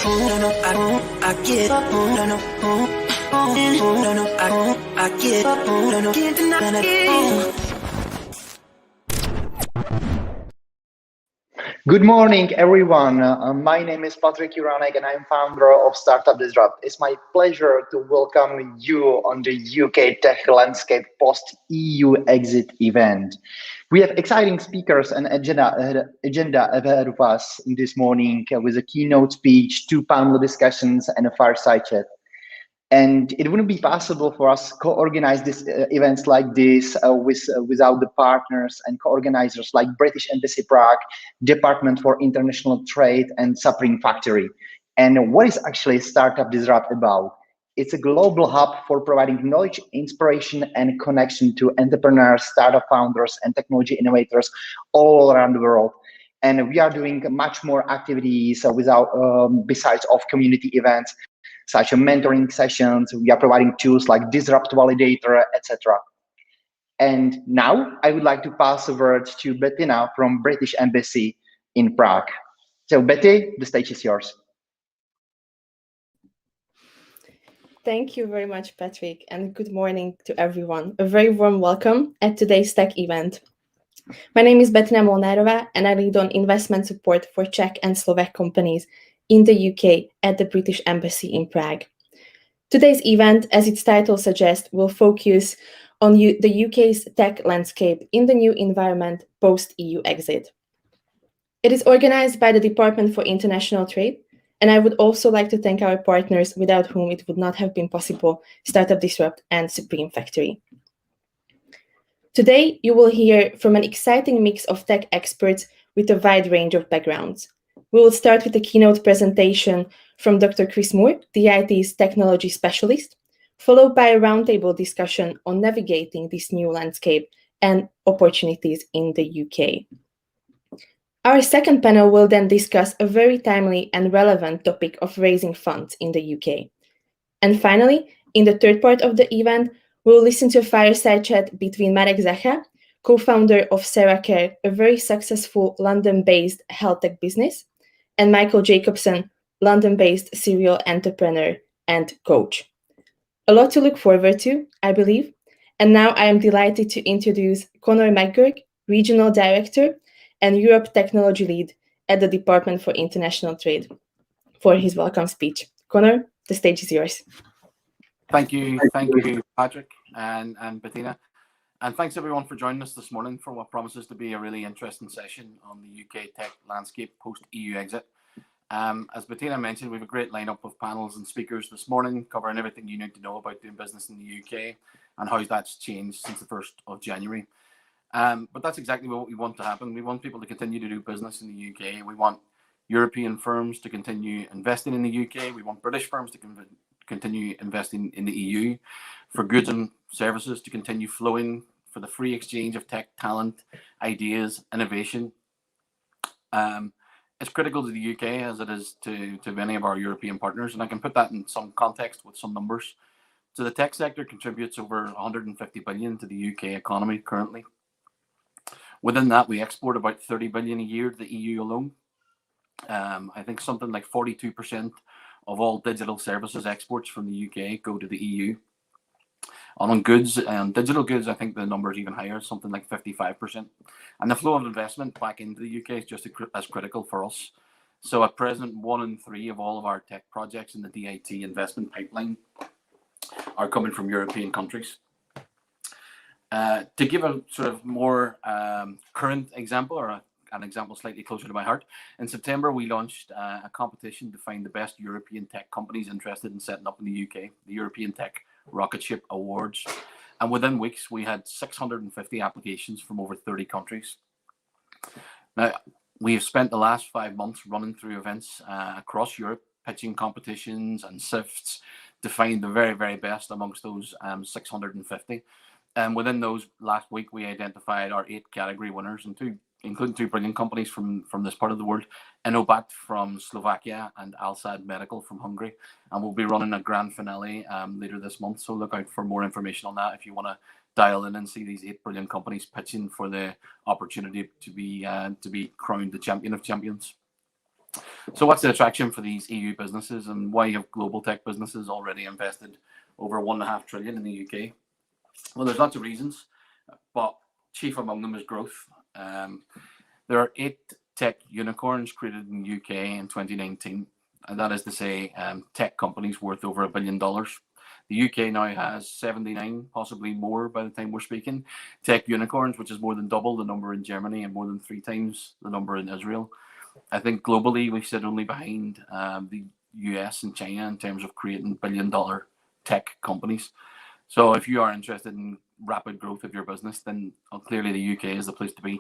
Good morning, everyone. My name is Patrick Juranek, and I'm founder of Startup Disrupt. It's my pleasure to welcome you on the UK Tech Landscape post-EU exit event. We have exciting speakers and agenda ahead of us this morning with a keynote speech, 2 panel discussions, and a fireside chat. And it wouldn't be possible for us to co-organize these events like this without the partners and co-organizers like British Embassy Prague, Department for International Trade, and Supreme Factory. And what is actually Startup Disrupt about? It's a global hub for providing knowledge, inspiration, and connection to entrepreneurs, startup founders, and technology innovators all around the world. And we are doing much more activities besides of community events, such as mentoring sessions. We are providing tools like Disrupt Validator, etc. And now I would like to pass the word to Bettina from British Embassy in Prague. So Betty, the stage is yours. Thank you very much, Patrick, and good morning to everyone. A very warm welcome at today's tech event. My name is Bettina Molnárova, and I lead on investment support for Czech and Slovak companies in the UK at the British Embassy in Prague. Today's event, as its title suggests, will focus on the UK's tech landscape in the new environment post-EU exit. It is organized by the Department for International Trade, and I would also like to thank our partners without whom it would not have been possible, Startup Disrupt and Supreme Factory. Today, you will hear from an exciting mix of tech experts with a wide range of backgrounds. We will start with a keynote presentation from Dr. Chris Moore, the IT's technology specialist, followed by a roundtable discussion on navigating this new landscape and opportunities in the UK. Our second panel will then discuss a very timely and relevant topic of raising funds in the UK. And finally, in the third part of the event, we will listen to a fireside chat between Marek Zacha, co-founder of SarahCare, a very successful London-based health tech business, and Michael Jacobson, London-based serial entrepreneur and coach. A lot to look forward to, I believe. And now I am delighted to introduce Conor McGurk, Regional Director and Europe Technology Lead at the Department for International Trade, for his welcome speech. Conor, the stage is yours. Thank you, Patrick and Bettina. And thanks everyone for joining us this morning for what promises to be a really interesting session on the UK tech landscape post-EU exit. As Bettina mentioned, we have a great lineup of panels and speakers this morning covering everything you need to know about doing business in the UK and how that's changed since the 1st of January. But that's exactly what we want to happen. We want people to continue to do business in the UK. We want European firms to continue investing in the UK. We want British firms to continue investing in the EU, for goods and services to continue flowing, for the free exchange of tech talent, ideas, innovation. It's critical to the UK as it is to many of our European partners, and I can put that in some context with some numbers. So the tech sector contributes over 150 billion to the UK economy currently. Within that, we export about 30 billion a year to the EU alone. I think something like 42% of all digital services exports from the UK go to the EU. On goods and digital goods, I think the number is even higher, something like 55%. And the flow of investment back into the UK is just as critical for us. So at present, 1 in 3 of all of our tech projects in the DIT investment pipeline are coming from European countries. To give a sort of more current example, or an example slightly closer to my heart, in September we launched a competition to find the best European tech companies interested in setting up in the UK, the European Tech Rocket Ship Awards. And within weeks, we had 650 applications from over 30 countries. Now, we have spent the last 5 months running through events across Europe, pitching competitions and sifts to find the very, very best amongst those 650. And within those last week, we identified our 8 category winners, and including 2 brilliant companies from this part of the world, Innobat from Slovakia and Alsad Medical from Hungary. And we'll be running a grand finale later this month. So look out for more information on that if you want to dial in and see these 8 brilliant companies pitching for the opportunity to be crowned the champion of champions. So what's the attraction for these EU businesses, and why have global tech businesses already invested over 1.5 trillion in the UK? Well, there's lots of reasons, but chief among them is growth. There are 8 tech unicorns created in the UK in 2019, and that is to say tech companies worth over $1 billion. The UK now has 79, possibly more by the time we're speaking, tech unicorns, which is more than double the number in Germany and more than 3 times the number in Israel. I think globally we sit only behind the US and China in terms of creating billion-dollar tech companies. So if you are interested in rapid growth of your business, then clearly the UK is the place to be.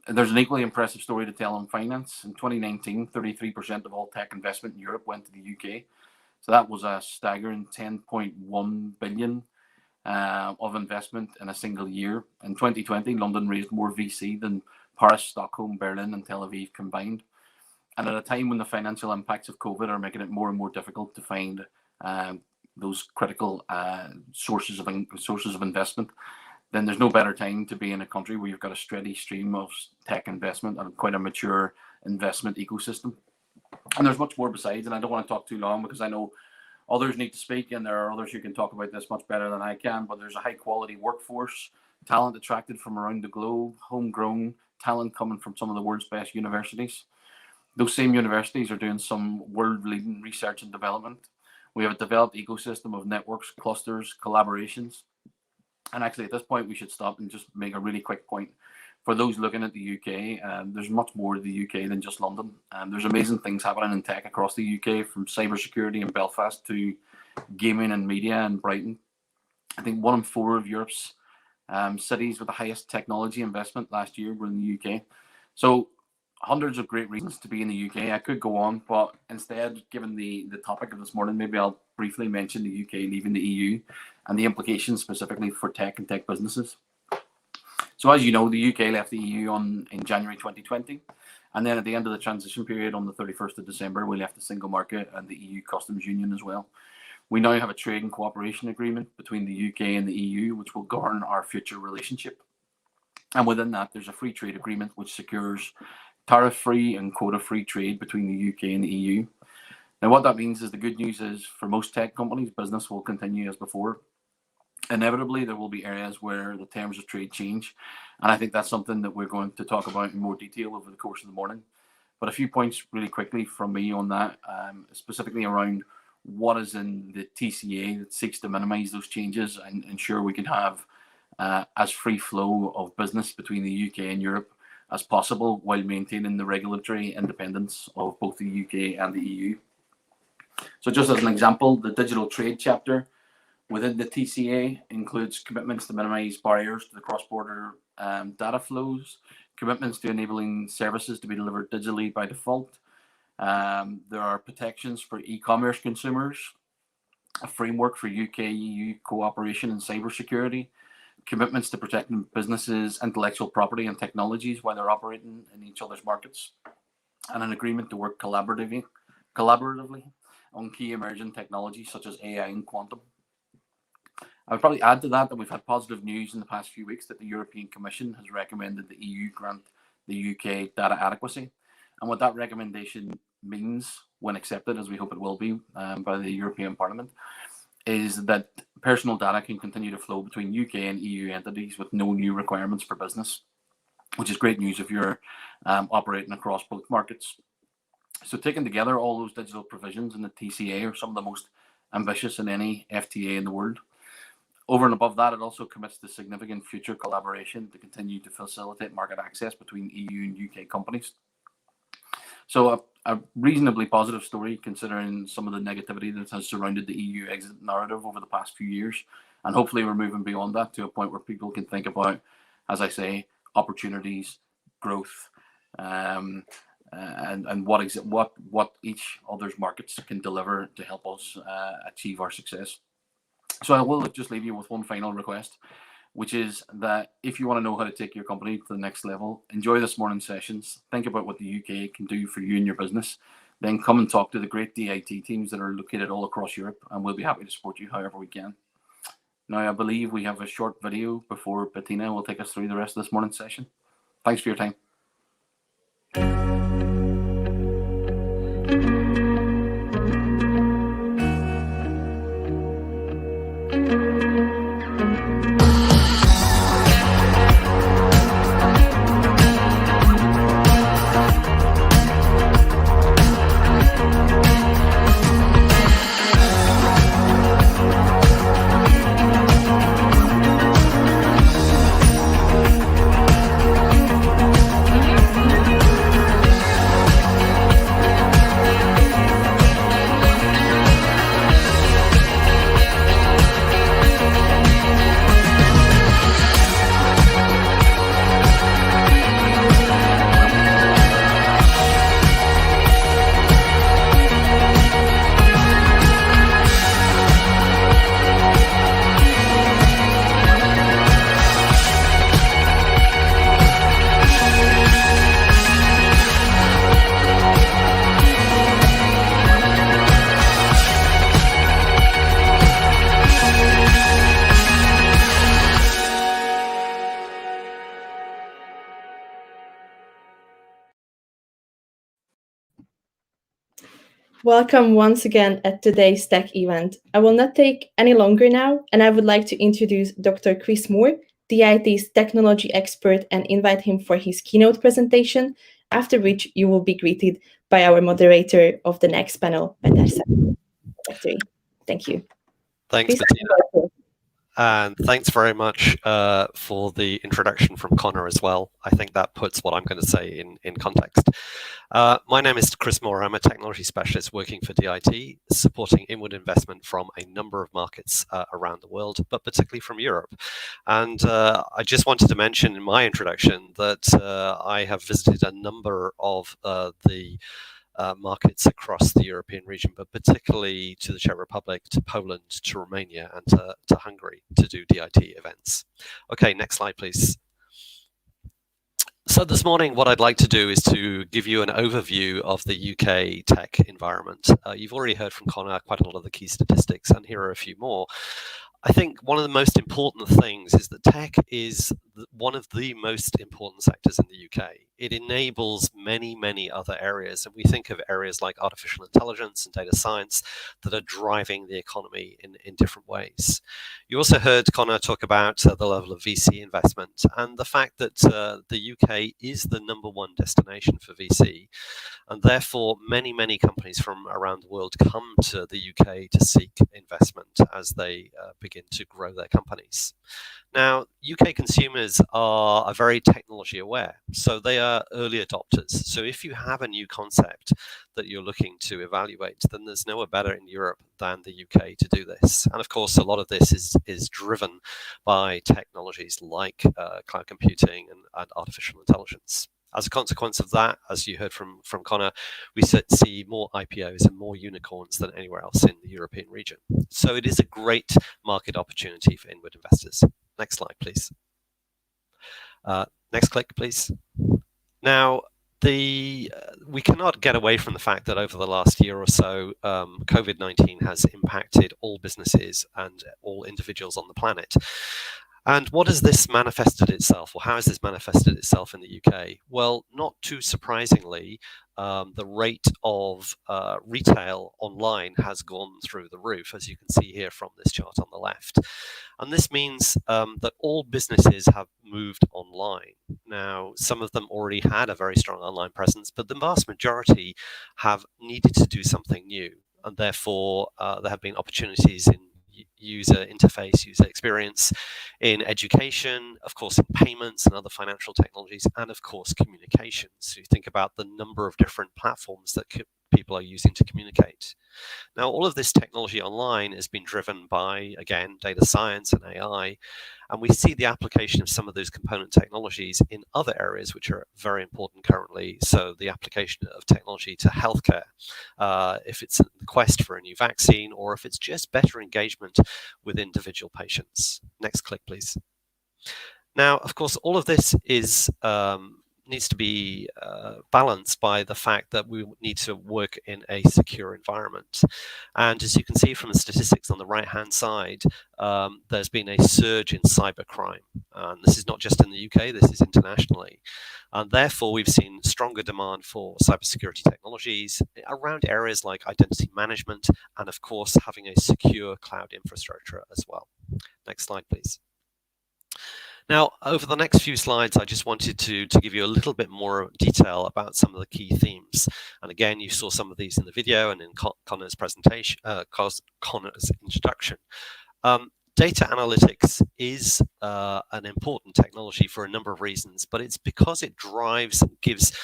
There's an equally impressive story to tell on finance. In 2019, 33% of all tech investment in Europe went to the UK. So that was a staggering 10.1 billion of investment in a single year. In 2020, London raised more VC than Paris, Stockholm, Berlin, and Tel Aviv combined. And at a time when the financial impacts of COVID are making it more and more difficult to find those critical sources of investment, then there's no better time to be in a country where you've got a steady stream of tech investment and quite a mature investment ecosystem. And there's much more besides, and I don't want to talk too long because I know others need to speak, and there are others who can talk about this much better than I can, but there's a high quality workforce, talent attracted from around the globe, homegrown talent coming from some of the world's best universities. Those same universities are doing some world-leading research and development. We have a developed ecosystem of networks, clusters, collaborations. And actually, at this point, we should stop and just make a really quick point. For those looking at the UK, there's much more to the UK than just London. There's amazing things happening in tech across the UK, from cybersecurity in Belfast to gaming and media in Brighton. I think 1 in 4 of Europe's cities with the highest technology investment last year were in the UK. So hundreds of great reasons to be in the UK. I could go on, but instead, given the topic of this morning, maybe I'll briefly mention the UK leaving the EU and the implications specifically for tech and tech businesses. So as you know, the UK left the EU in January 2020. And then at the end of the transition period on the 31st of December, we left the single market and the EU customs union as well. We now have a trade and cooperation agreement between the UK and the EU, which will govern our future relationship. And within that, there's a free trade agreement which secures tariff-free and quota-free trade between the UK and the EU. Now, what that means is the good news is for most tech companies, business will continue as before. Inevitably, there will be areas where the terms of trade change. And I think that's something that we're going to talk about in more detail over the course of the morning. But a few points really quickly from me on that, specifically around what is in the TCA that seeks to minimize those changes and ensure we can have as free flow of business between the UK and Europe as possible while maintaining the regulatory independence of both the UK and the EU. So just as an example, the digital trade chapter within the TCA includes commitments to minimize barriers to the cross-border data flows, commitments to enabling services to be delivered digitally by default. There are protections for e-commerce consumers, a framework for UK-EU cooperation in cybersecurity, commitments to protecting businesses' intellectual property and technologies while they're operating in each other's markets, and an agreement to work collaboratively on key emerging technologies such as AI and quantum. I would probably add to that we've had positive news in the past few weeks that the European Commission has recommended the EU grant the UK data adequacy. And what that recommendation means, when accepted, as we hope it will be by the European Parliament, is that personal data can continue to flow between UK and EU entities with no new requirements for business, which is great news if you're operating across both markets. So taken together, all those digital provisions in the TCA are some of the most ambitious in any FTA in the world. Over and above that, it also commits to significant future collaboration to continue to facilitate market access between EU and UK companies. So a reasonably positive story considering some of the negativity that has surrounded the EU exit narrative over the past few years. And hopefully we're moving beyond that to a point where people can think about, as I say, opportunities, growth, and what each other's markets can deliver to help us achieve our success. So I will just leave you with one final request, which is that if you want to know how to take your company to the next level, enjoy this morning's sessions, think about what the UK can do for you and your business, then come and talk to the great DIT teams that are located all across Europe, and we'll be happy to support you however we can. Now, I believe we have a short video before Bettina will take us through the rest of this morning's session. Thanks for your time. Welcome once again at today's tech event. I will not take any longer now, and I would like to introduce Dr. Chris Moore, DIT's technology expert, and invite him for his keynote presentation, after which you will be greeted by our moderator of the next panel, Peter Factory. Thank you. Thanks, Chris, Bettina. And thanks very much for the introduction from Conor as well. I think that puts what I'm going to say in context. My name is Chris Moore. I'm a technology specialist working for DIT, supporting inward investment from a number of markets around the world, but particularly from Europe. And I just wanted to mention in my introduction that I have visited a number of the markets across the European region, but particularly to the Czech Republic, to Poland, to Romania, and to Hungary to do DIT events. Okay, next slide, please. So this morning, what I'd like to do is to give you an overview of the UK tech environment. You've already heard from Conor quite a lot of the key statistics, and here are a few more. I think one of the most important things is that tech is one of the most important sectors in the UK. It enables many, many other areas. And we think of areas like artificial intelligence and data science that are driving the economy in different ways. You also heard Conor talk about the level of VC investment and the fact that the UK is the #1 destination for VC. And therefore, many, many companies from around the world come to the UK to seek investment as they begin to grow their companies. Now, UK consumers are very technology aware, so they are early adopters. So if you have a new concept that you're looking to evaluate, then there's nowhere better in Europe than the UK to do this. And of course, a lot of this is driven by technologies like cloud computing and artificial intelligence. As a consequence of that, as you heard from Conor, we see more IPOs and more unicorns than anywhere else in the European region. So it is a great market opportunity for inward investors. Next slide, please. Next click, please. Now, we cannot get away from the fact that over the last year or so, COVID-19 has impacted all businesses and all individuals on the planet. And what has this manifested itself, or how has this manifested itself in the UK? Well, not too surprisingly, the rate of retail online has gone through the roof, as you can see here from this chart on the left. And this means that all businesses have moved online. Now, some of them already had a very strong online presence, but the vast majority have needed to do something new. And therefore, there have been opportunities in user interface, user experience, in education, of course, in payments and other financial technologies, and of course, communications. So you think about the number of different platforms that people are using to communicate. Now, all of this technology online has been driven by, again, data science and AI, and we see the application of some of those component technologies in other areas which are very important currently. So the application of technology to healthcare, if it's the quest for a new vaccine, or if it's just better engagement with individual patients. Next click, please. Now, of course, all of this is needs to be balanced by the fact that we need to work in a secure environment. And as you can see from the statistics on the right-hand side, there's been a surge in cybercrime. And this is not just in the UK, this is internationally. And therefore, we've seen stronger demand for cybersecurity technologies around areas like identity management and, of course, having a secure cloud infrastructure as well. Next slide, please. Now, over the next few slides, I just wanted to give you a little bit more detail about some of the key themes. And again, you saw some of these in the video and in Conor's presentation, Conor's introduction. Data analytics is an important technology for a number of reasons, but it's because it drives and gives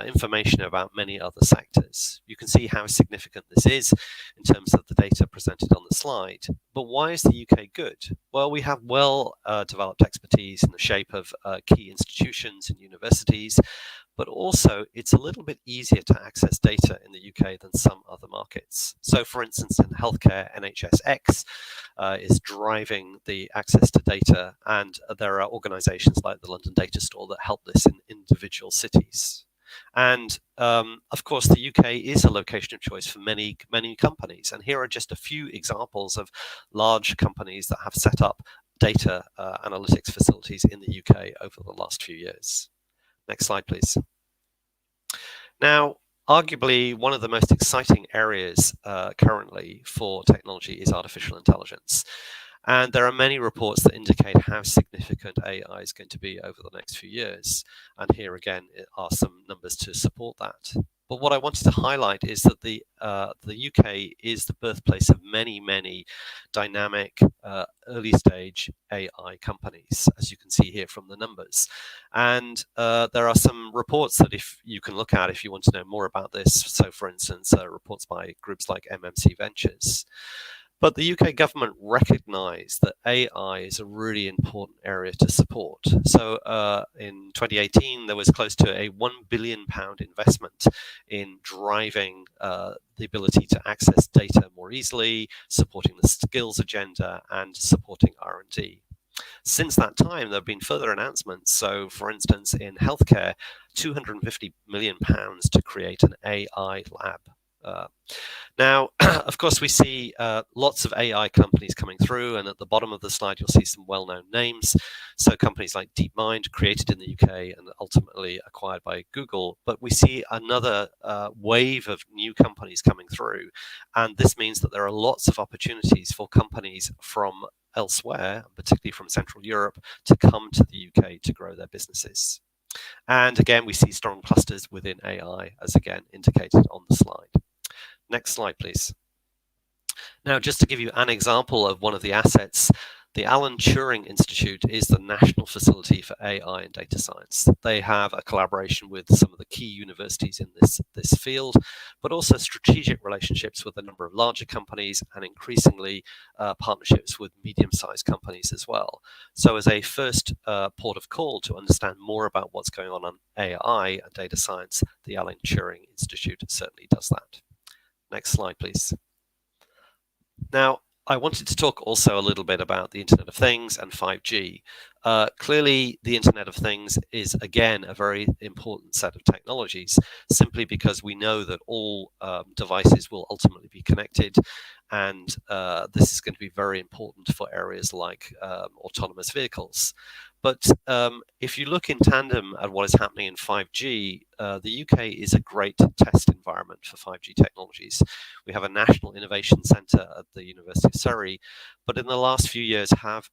information about many other sectors. You can see how significant this is in terms of the data presented on the slide. But why is the UK good? Well, we have well-developed expertise in the shape of key institutions and universities, but also it's a little bit easier to access data in the UK than some other markets. So for instance, in healthcare, NHSX is driving the access to data, and there are organizations like the London Data Store that help this in individual cities. And of course, the UK is a location of choice for many, many companies. And here are just a few examples of large companies that have set up data analytics facilities in the UK over the last few years. Next slide, please. Now, Arguably, one of the most exciting areas currently for technology is artificial intelligence. And there are many reports that indicate how significant AI is going to be over the next few years. And here again are some numbers to support that. But what I wanted to highlight is that the UK is the birthplace of many, many dynamic early stage AI companies, as you can see here from the numbers. And there are some reports that if you can look at if you want to know more about this. So for instance, reports by groups like MMC Ventures. But the UK government recognised that AI is a really important area to support. So in 2018, there was close to a £1 billion investment in driving the ability to access data more easily, supporting the skills agenda, and supporting R&D. Since that time, there have been further announcements. So, for instance, in healthcare, £250 million to create an AI lab. Now, of course, we see lots of AI companies coming through, and at the bottom of the slide, you'll see some well-known names. So companies like DeepMind, created in the UK and ultimately acquired by Google. But we see another wave of new companies coming through, and this means that there are lots of opportunities for companies from elsewhere, particularly from Central Europe, to come to the UK to grow their businesses. And again, we see strong clusters within AI, as again indicated on the slide. Next slide, please. Now, just to give you an example of one of the assets, the Alan Turing Institute is the national facility for AI and data science. They have a collaboration with some of the key universities in this field, but also strategic relationships with a number of larger companies and increasingly partnerships with medium-sized companies as well. So as a first port of call to understand more about what's going on AI and data science, the Alan Turing Institute certainly does that. Next slide, please. Now, I wanted to talk also a little bit about the Internet of Things and 5G. Clearly, the Internet of Things is, again, a very important set of technologies, simply because we know that all devices will ultimately be connected, and this is going to be very important for areas like autonomous vehicles. But if you look in tandem at what is happening in 5G, the UK is a great test environment for 5G technologies. We have a national innovation centre at the University of Surrey, but in the last few years have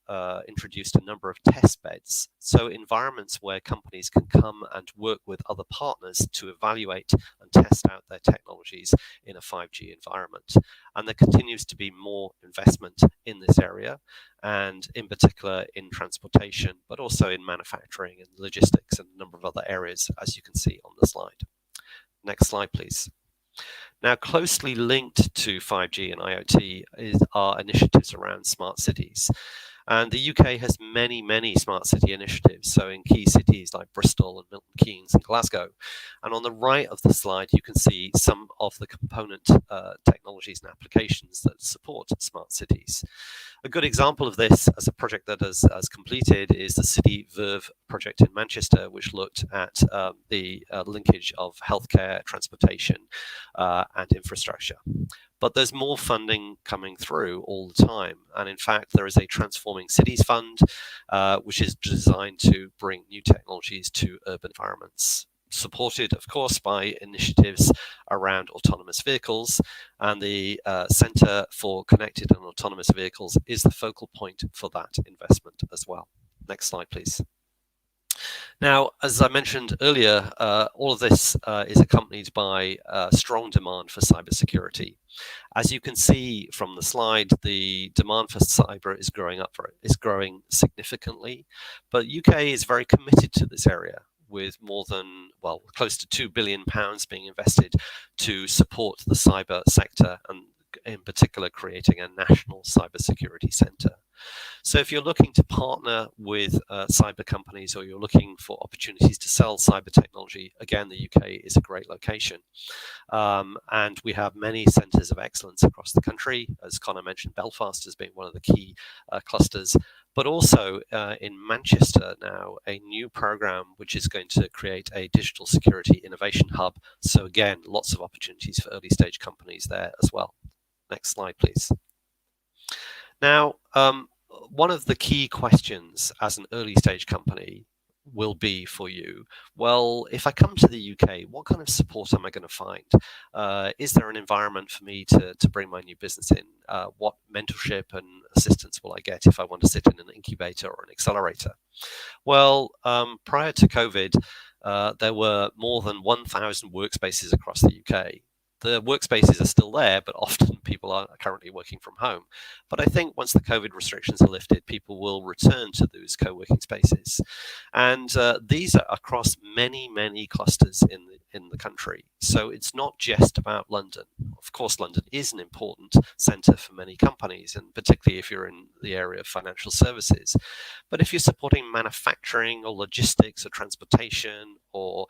introduced a number of test beds, so environments where companies can come and work with other partners to evaluate and test out their technologies in a 5G environment. And there continues to be more investment in this area, and in particular in transportation, but also in manufacturing and logistics and a number of other areas, as you can see on the slide. Next slide, please. Now, closely linked to 5G and IoT are initiatives around smart cities. And the UK has many, many smart city initiatives, so in key cities like Bristol and Milton Keynes and Glasgow. And on the right of the slide, you can see some of the component technologies and applications that support smart cities. A good example of this as a project that has completed is the City Verve project in Manchester, which looked at the linkage of healthcare, transportation, and infrastructure. But there's more funding coming through all the time. And in fact, there is a Transforming Cities Fund, which is designed to bring new technologies to urban environments, supported, of course, by initiatives around autonomous vehicles. And the Centre for Connected and Autonomous Vehicles is the focal point for that investment as well. Next slide, please. Now, as I mentioned earlier, all of this is accompanied by strong demand for cybersecurity. As you can see from the slide, the demand for cyber is growing significantly, but UK is very committed to this area, with more than, well, close to £2 billion being invested to support the cyber sector, and in particular creating a national cybersecurity centre. So if you're looking to partner with cyber companies, or you're looking for opportunities to sell cyber technology, again, the UK is a great location. And we have many centres of excellence across the country. As Conor mentioned, Belfast has been one of the key clusters, but also in Manchester now, a new program which is going to create a digital security innovation hub. So again, lots of opportunities for early stage companies there as well. Next slide, please. Now, one of the key questions as an early stage company will be for you. Well, if I come to the UK, what kind of support am I going to find? Is there an environment for me to bring my new business in? What mentorship and assistance will I get if I want to sit in an incubator or an accelerator? Well, prior to COVID, there were more than 1,000 workspaces across the UK. The workspaces are still there, but often people are currently working from home. But I think once the COVID restrictions are lifted, people will return to those co-working spaces. And these are across many, many clusters in the country. So it's not just about London. Of course, London is an important centre for many companies, and particularly if you're in the area of financial services. But if you're supporting manufacturing or logistics or transportation or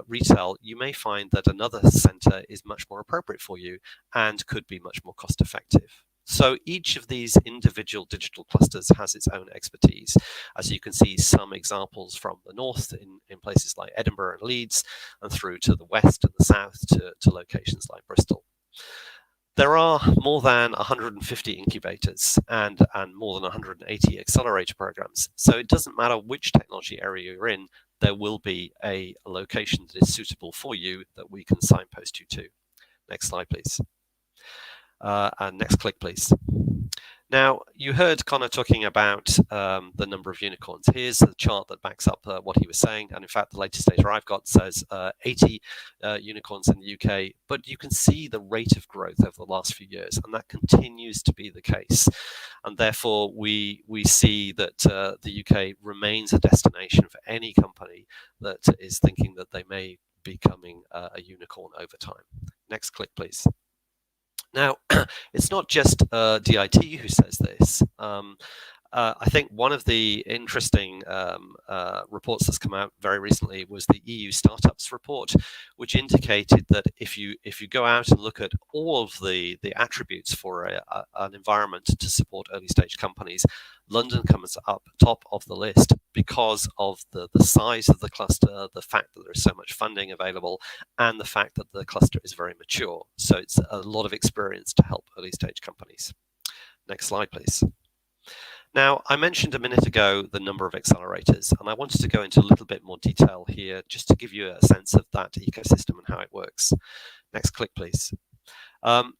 retail, you may find that another centre is much more appropriate for you and could be much more cost effective. So each of these individual digital clusters has its own expertise. As you can see, some examples from the north in places like Edinburgh and Leeds, and through to the west and the south to locations like Bristol. There are more than 150 incubators and more than 180 accelerator programs. So it doesn't matter which technology area you're in, there will be a location that is suitable for you that we can signpost you to. Next slide, please. And next click, please. Now, you heard Conor talking about the number of unicorns. Here's the chart that backs up what he was saying. And in fact, the latest data I've got says 80 unicorns in the UK. But you can see the rate of growth over the last few years, and that continues to be the case. And therefore, we see that the UK remains a destination for any company that is thinking that they may be becoming a unicorn over time. Next click, please. Now, it's not just DIT who says this. I think one of the interesting reports that's come out very recently was the EU Startups report, which indicated that if you go out and look at all of the attributes for an environment to support early stage companies, London comes up top of the list because of the size of the cluster, the fact that there is so much funding available, and the fact that the cluster is very mature. So it's a lot of experience to help early stage companies. Next slide, please. Now, I mentioned a minute ago the number of accelerators, and I wanted to go into a little bit more detail here just to give you a sense of that ecosystem and how it works. Next click, please.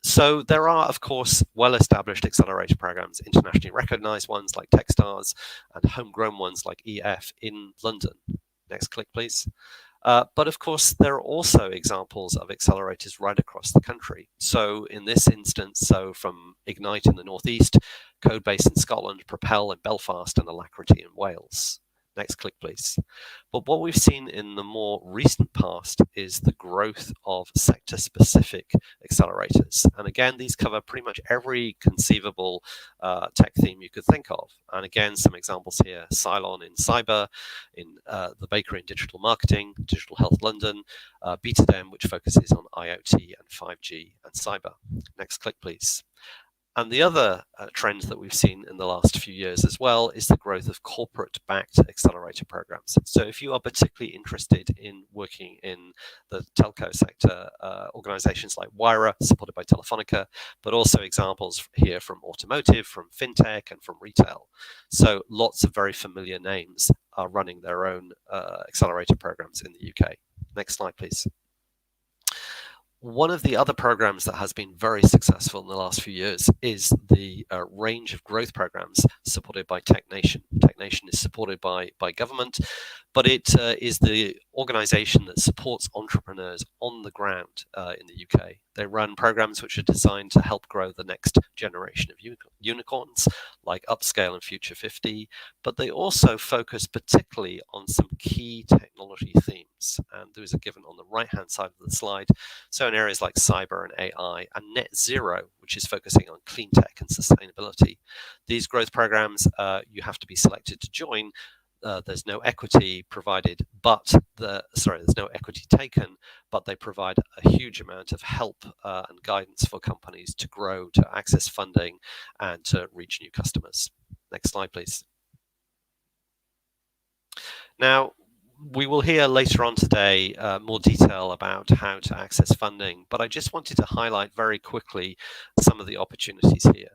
So there are, of course, well-established accelerator programs, internationally recognized ones like Techstars and homegrown ones like EF in London. Next click, please. But of course, there are also examples of accelerators right across the country. So in this instance, so from Ignite in the Northeast, Codebase in Scotland, Propel in Belfast, and Alacrity in Wales. Next click, please. But what we've seen in the more recent past is the growth of sector-specific accelerators. And again, these cover pretty much every conceivable tech theme you could think of. And again, some examples here: Cylon in cyber, in the Bakery in digital marketing, Digital Health London, BetaDem, which focuses on IoT and 5G and cyber. Next click, please. And the other trend that we've seen in the last few years as well is the growth of corporate-backed accelerator programs. So if you are particularly interested in working in the telco sector, organizations like Wyra, supported by Telefonica, but also examples here from automotive, from fintech, and from retail. So lots of very familiar names are running their own accelerator programs in the UK. Next slide, please. One of the other programs that has been very successful in the last few years is the range of growth programs supported by TechNation. TechNation is supported by government, but it is the organization that supports entrepreneurs on the ground in the UK. They run programs which are designed to help grow the next generation of unicorns, like Upscale and Future 50, but they also focus particularly on some key technology themes. And those are given on the right-hand side of the slide. So in areas like cyber and AI and net zero, which is focusing on clean tech and sustainability. These growth programs, you have to be selected to join. There's no equity provided, but there's no equity taken, but they provide a huge amount of help and guidance for companies to grow, to access funding, and to reach new customers. Next slide, please. Now, we will hear later on today more detail about how to access funding, but I just wanted to highlight very quickly some of the opportunities here.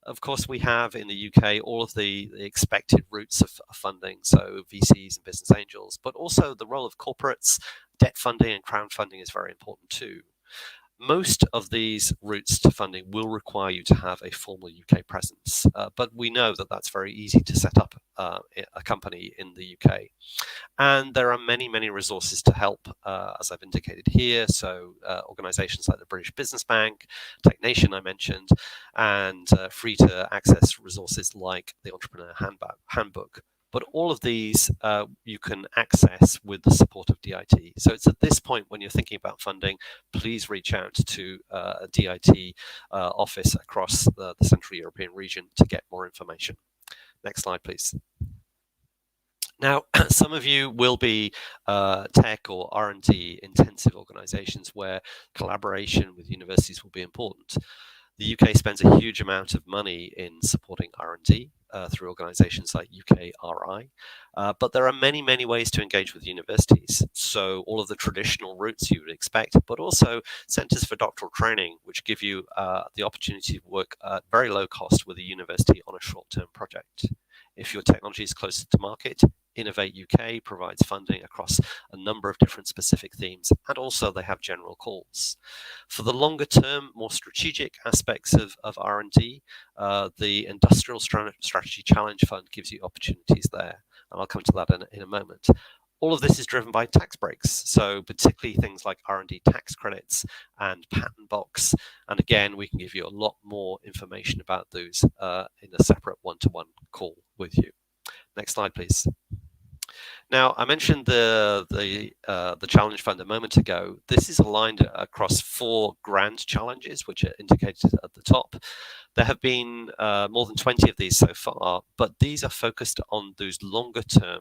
Of course, we have in the UK all of the expected routes of funding, so VCs and business angels, but also the role of corporates, debt funding and crowdfunding is very important too. Most of these routes to funding will require you to have a formal UK presence, but we know that that's very easy to set up a company in the UK. And there are many, many resources to help, as I've indicated here. So organizations like the British Business Bank, TechNation I mentioned, and free to access resources like the Entrepreneur Handbook. But all of these you can access with the support of DIT. So it's at this point when you're thinking about funding, please reach out to a DIT office across the Central European region to get more information. Next slide, please. Now, some of you will be tech or R&D intensive organizations where collaboration with universities will be important. The UK spends a huge amount of money in supporting R&D through organizations like UKRI, but there are many, many ways to engage with universities. So all of the traditional routes you would expect, but also centers for doctoral training, which give you the opportunity to work at very low cost with a university on a short-term project. If your technology is closer to market, Innovate UK provides funding across a number of different specific themes, and also they have general calls. For the longer term, more strategic aspects of R&D, the Industrial Strategy Challenge Fund gives you opportunities there, and I'll come to that in a moment. All of this is driven by tax breaks, so particularly things like R&D tax credits and patent box. And again, we can give you a lot more information about those in a separate one-to-one call with you. Next slide, please. Now, I mentioned the Challenge Fund a moment ago. This is aligned across 4 grand challenges, which are indicated at the top. There have been more than 20 of these so far, but these are focused on those longer term,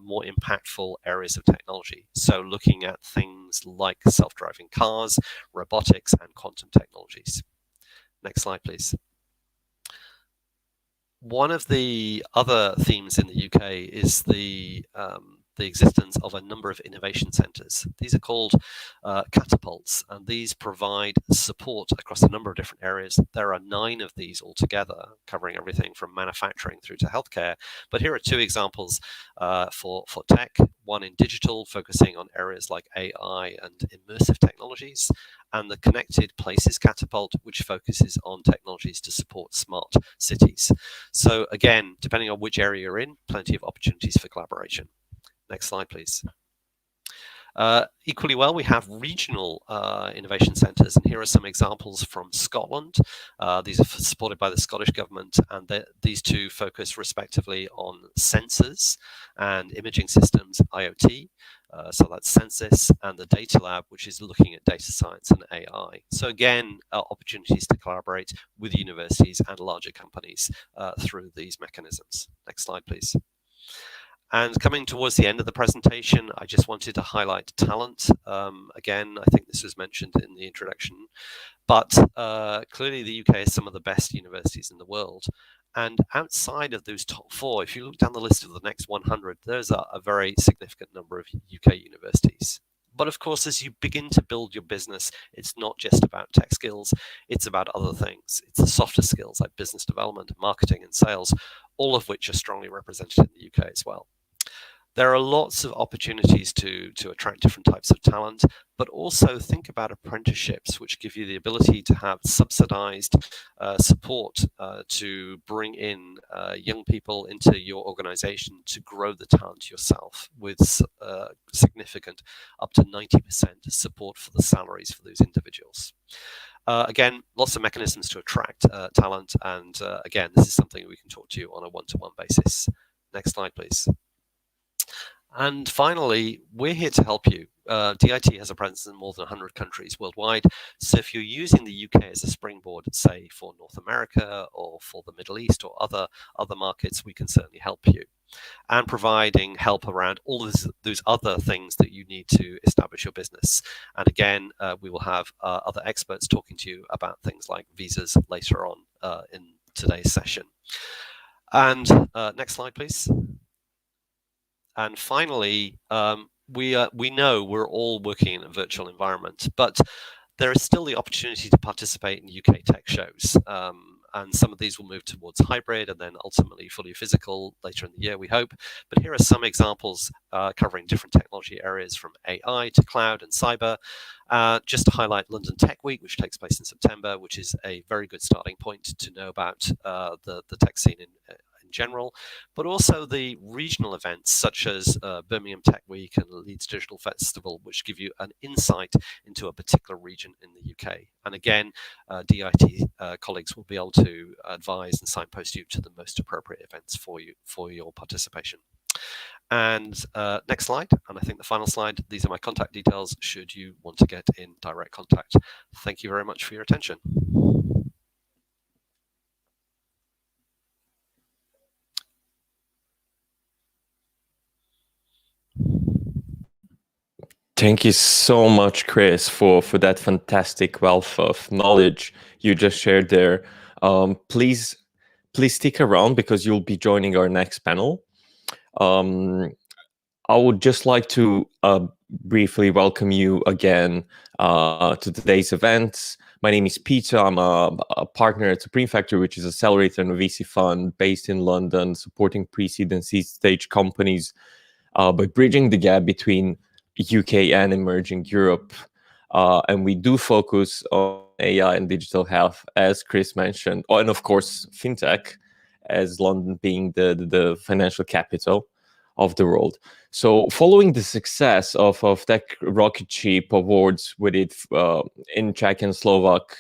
more impactful areas of technology. So looking at things like self-driving cars, robotics, and quantum technologies. Next slide, please. One of the other themes in the UK is the existence of a number of innovation centres. These are called catapults, and these provide support across a number of different areas. There are 9 of these altogether, covering everything from manufacturing through to healthcare. But here are 2 examples for tech, one in digital, focusing on areas like AI and immersive technologies, and the Connected Places Catapult, which focuses on technologies to support smart cities. So again, depending on which area you're in, plenty of opportunities for collaboration. Next slide, please. Equally well, we have regional innovation centres, and here are some examples from Scotland. These are supported by the Scottish Government, and these 2 focus respectively on sensors and imaging systems, IoT. So that's Census, and the Data Lab, which is looking at data science and AI. So again, opportunities to collaborate with universities and larger companies through these mechanisms. Next slide, please. And coming towards the end of the presentation, I just wanted to highlight talent. Again, I think this was mentioned in the introduction, but clearly the UK has some of the best universities in the world. And outside of those top 4, if you look down the list of the next 100, there's a very significant number of UK universities. But of course, as you begin to build your business, it's not just about tech skills, it's about other things. It's the softer skills like business development, marketing, and sales, all of which are strongly represented in the UK as well. There are lots of opportunities to attract different types of talent, but also think about apprenticeships, which give you the ability to have subsidized support to bring in young people into your organization to grow the talent yourself with significant up to 90% support for the salaries for those individuals. Again, lots of mechanisms to attract talent, and again, this is something we can talk to you on a one-to-one basis. Next slide, please. And finally, we're here to help you. DIT has a presence in more than 100 countries worldwide. So if you're using the UK as a springboard, say for North America or for the Middle East or other markets, we can certainly help you. And providing help around all those other things that you need to establish your business. And again, we will have other experts talking to you about things like visas later on in today's session. And next slide, please. And finally, we know we're all working in a virtual environment, but there is still the opportunity to participate in UK tech shows. and some of these will move towards hybrid and then ultimately fully physical later in the year, we hope. But here are some examples covering different technology areas from AI to cloud and cyber. Just to highlight London Tech Week, which takes place in September, which is a very good starting point to know about the tech scene in general, but also the regional events such as Birmingham Tech Week and Leeds Digital Festival, which give you an insight into a particular region in the UK. And again, DIT colleagues will be able to advise and signpost you to the most appropriate events for your participation. And next slide, and I think the final slide, these are my contact details should you want to get in direct contact. Thank you very much for your attention. Thank you so much, Chris, for that fantastic wealth of knowledge you just shared there. Please stick around because you'll be joining our next panel. I would just like to briefly welcome you again to today's event. My name is Peter. I'm a partner at Supreme Factor, which is an accelerator and a VC fund based in London, supporting pre-seed and seed stage companies by bridging the gap between UK and emerging Europe. And we do focus on AI and digital health, as Chris mentioned, and of course, fintech, as London being the financial capital of the world. So following the success of Tech Rocket Ship Awards with it in Czech and Slovak,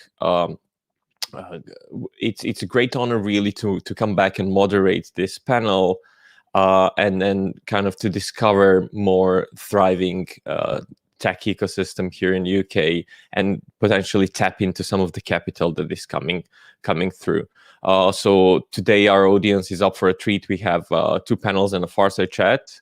it's a great honor really to come back and moderate this panel and then kind of to discover more thriving tech ecosystem here in the UK and potentially tap into some of the capital that is coming through. So today our audience is up for a treat. We have 2 panels and a fireside chat.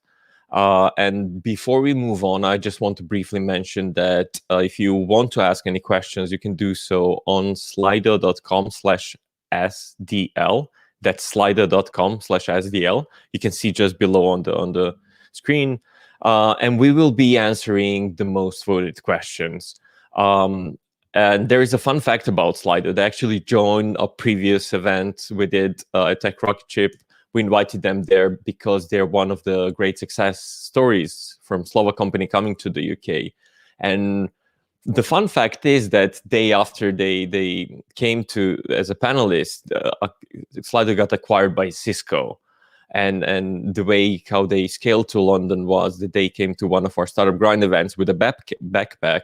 And before we move on, I just want to briefly mention that if you want to ask any questions, you can do so on slido.com/SDL. That's slido.com/SDL. You can see just below on the screen. And we will be answering the most voted questions. And there is a fun fact about Slido. They actually joined a previous event we did at Tech Rocket Ship. We invited them there because they're one of the great success stories from Slovak company coming to the UK. And the fun fact is that after they came to as a panelist, Slido got acquired by Cisco. And the way how they scaled to London was that they came to one of our Startup Grind events with a backpack,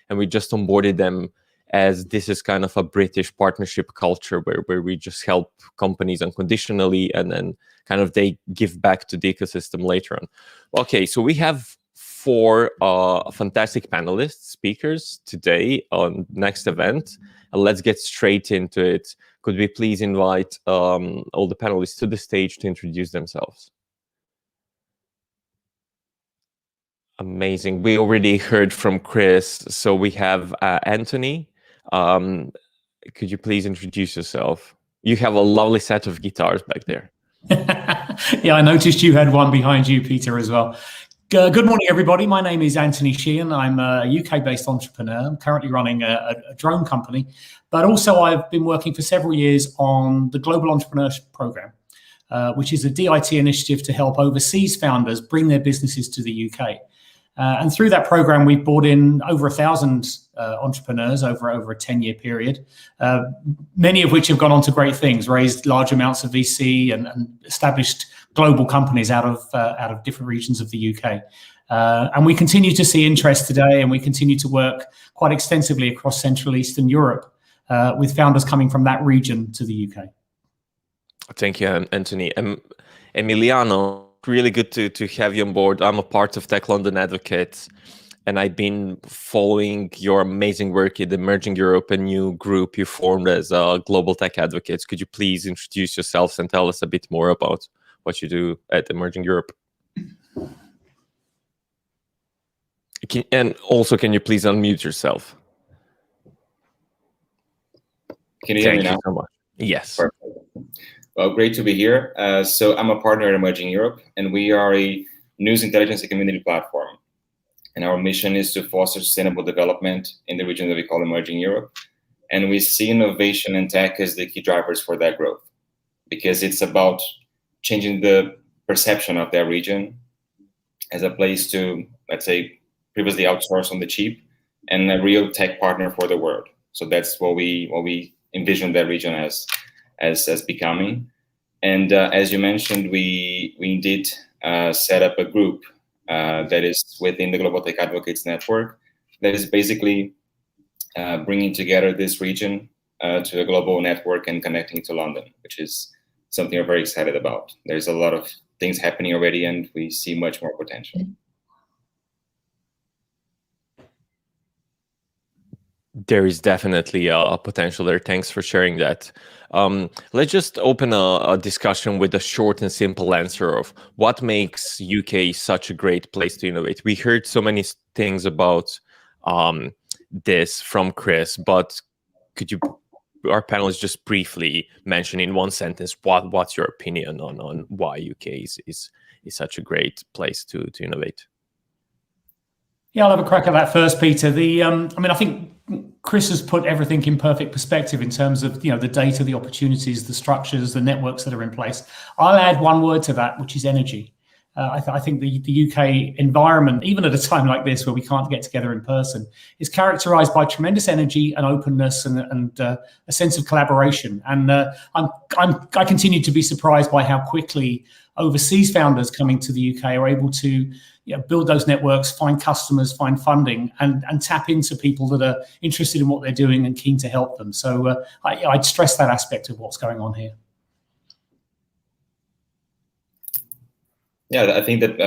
and we just onboarded them as this is kind of a British partnership culture where we just help companies unconditionally and then kind of they give back to the ecosystem later on. Okay, so we have 4 fantastic panelists, speakers today on next event. And let's get straight into it. Could we please invite all the panelists to the stage to introduce themselves? Amazing. We already heard from Chris. So we have Anthony. Could you please introduce yourself? You have a lovely set of guitars back there. Yeah, I noticed you had one behind you, Peter, as well. Good morning, everybody. My name is Anthony Sheehan. I'm a UK-based entrepreneur. I'm currently running a drone company, but also I've been working for several years on the Global Entrepreneurship Program, which is a DIT initiative to help overseas founders bring their businesses to the UK. And through that program, we've brought in over 1,000 entrepreneurs over a 10-year period, many of which have gone on to great things, raised large amounts of VC and established global companies out of different regions of the UK. And we continue to see interest today, and we continue to work quite extensively across Central Eastern Europe with founders coming from that region to the UK. Thank you, Anthony. Emiliano, really good to have you on board. I'm a part of Tech London Advocates, and I've been following your amazing work in Emerging Europe, a new group you formed as Global Tech Advocates. Could you please introduce yourselves and tell us a bit more about what you do at Emerging Europe? And also, can you please unmute yourself? Can you hear me now? Thank you so much. Yes. Perfect. Well, great to be here. So I'm a partner at Emerging Europe, and we are a news intelligence and community platform. And our mission is to foster sustainable development in the region that we call Emerging Europe. And we see innovation and tech as the key drivers for that growth, because it's about changing the perception of that region as a place to, let's say, previously outsourced on the cheap, and a real tech partner for the world. So that's what we envision that region as becoming. And as you mentioned, we indeed set up a group that is within the Global Tech Advocates Network that is basically bringing together this region to a global network and connecting to London, which is something we're very excited about. There's a lot of things happening already, and we see much more potential. There is definitely a potential there. Thanks for sharing that. Let's just open a discussion with a short and simple answer of what makes UK such a great place to innovate. We heard so many things about this from Chris, but could you, our panelists, just briefly mention in one sentence what's your opinion on why UK is such a great place to innovate? Yeah, I'll have a crack at that first, Peter. I think Chris has put everything in perfect perspective in terms of the data, the opportunities, the structures, the networks that are in place. I'll add one word to that, which is energy. I think the UK environment, even at a time like this where we can't get together in person, is characterised by tremendous energy and openness and a sense of collaboration. And I continue to be surprised by how quickly overseas founders coming to the UK are able to build those networks, find customers, find funding, and tap into people that are interested in what they're doing and keen to help them. So I'd stress that aspect of what's going on here. Yeah, I think that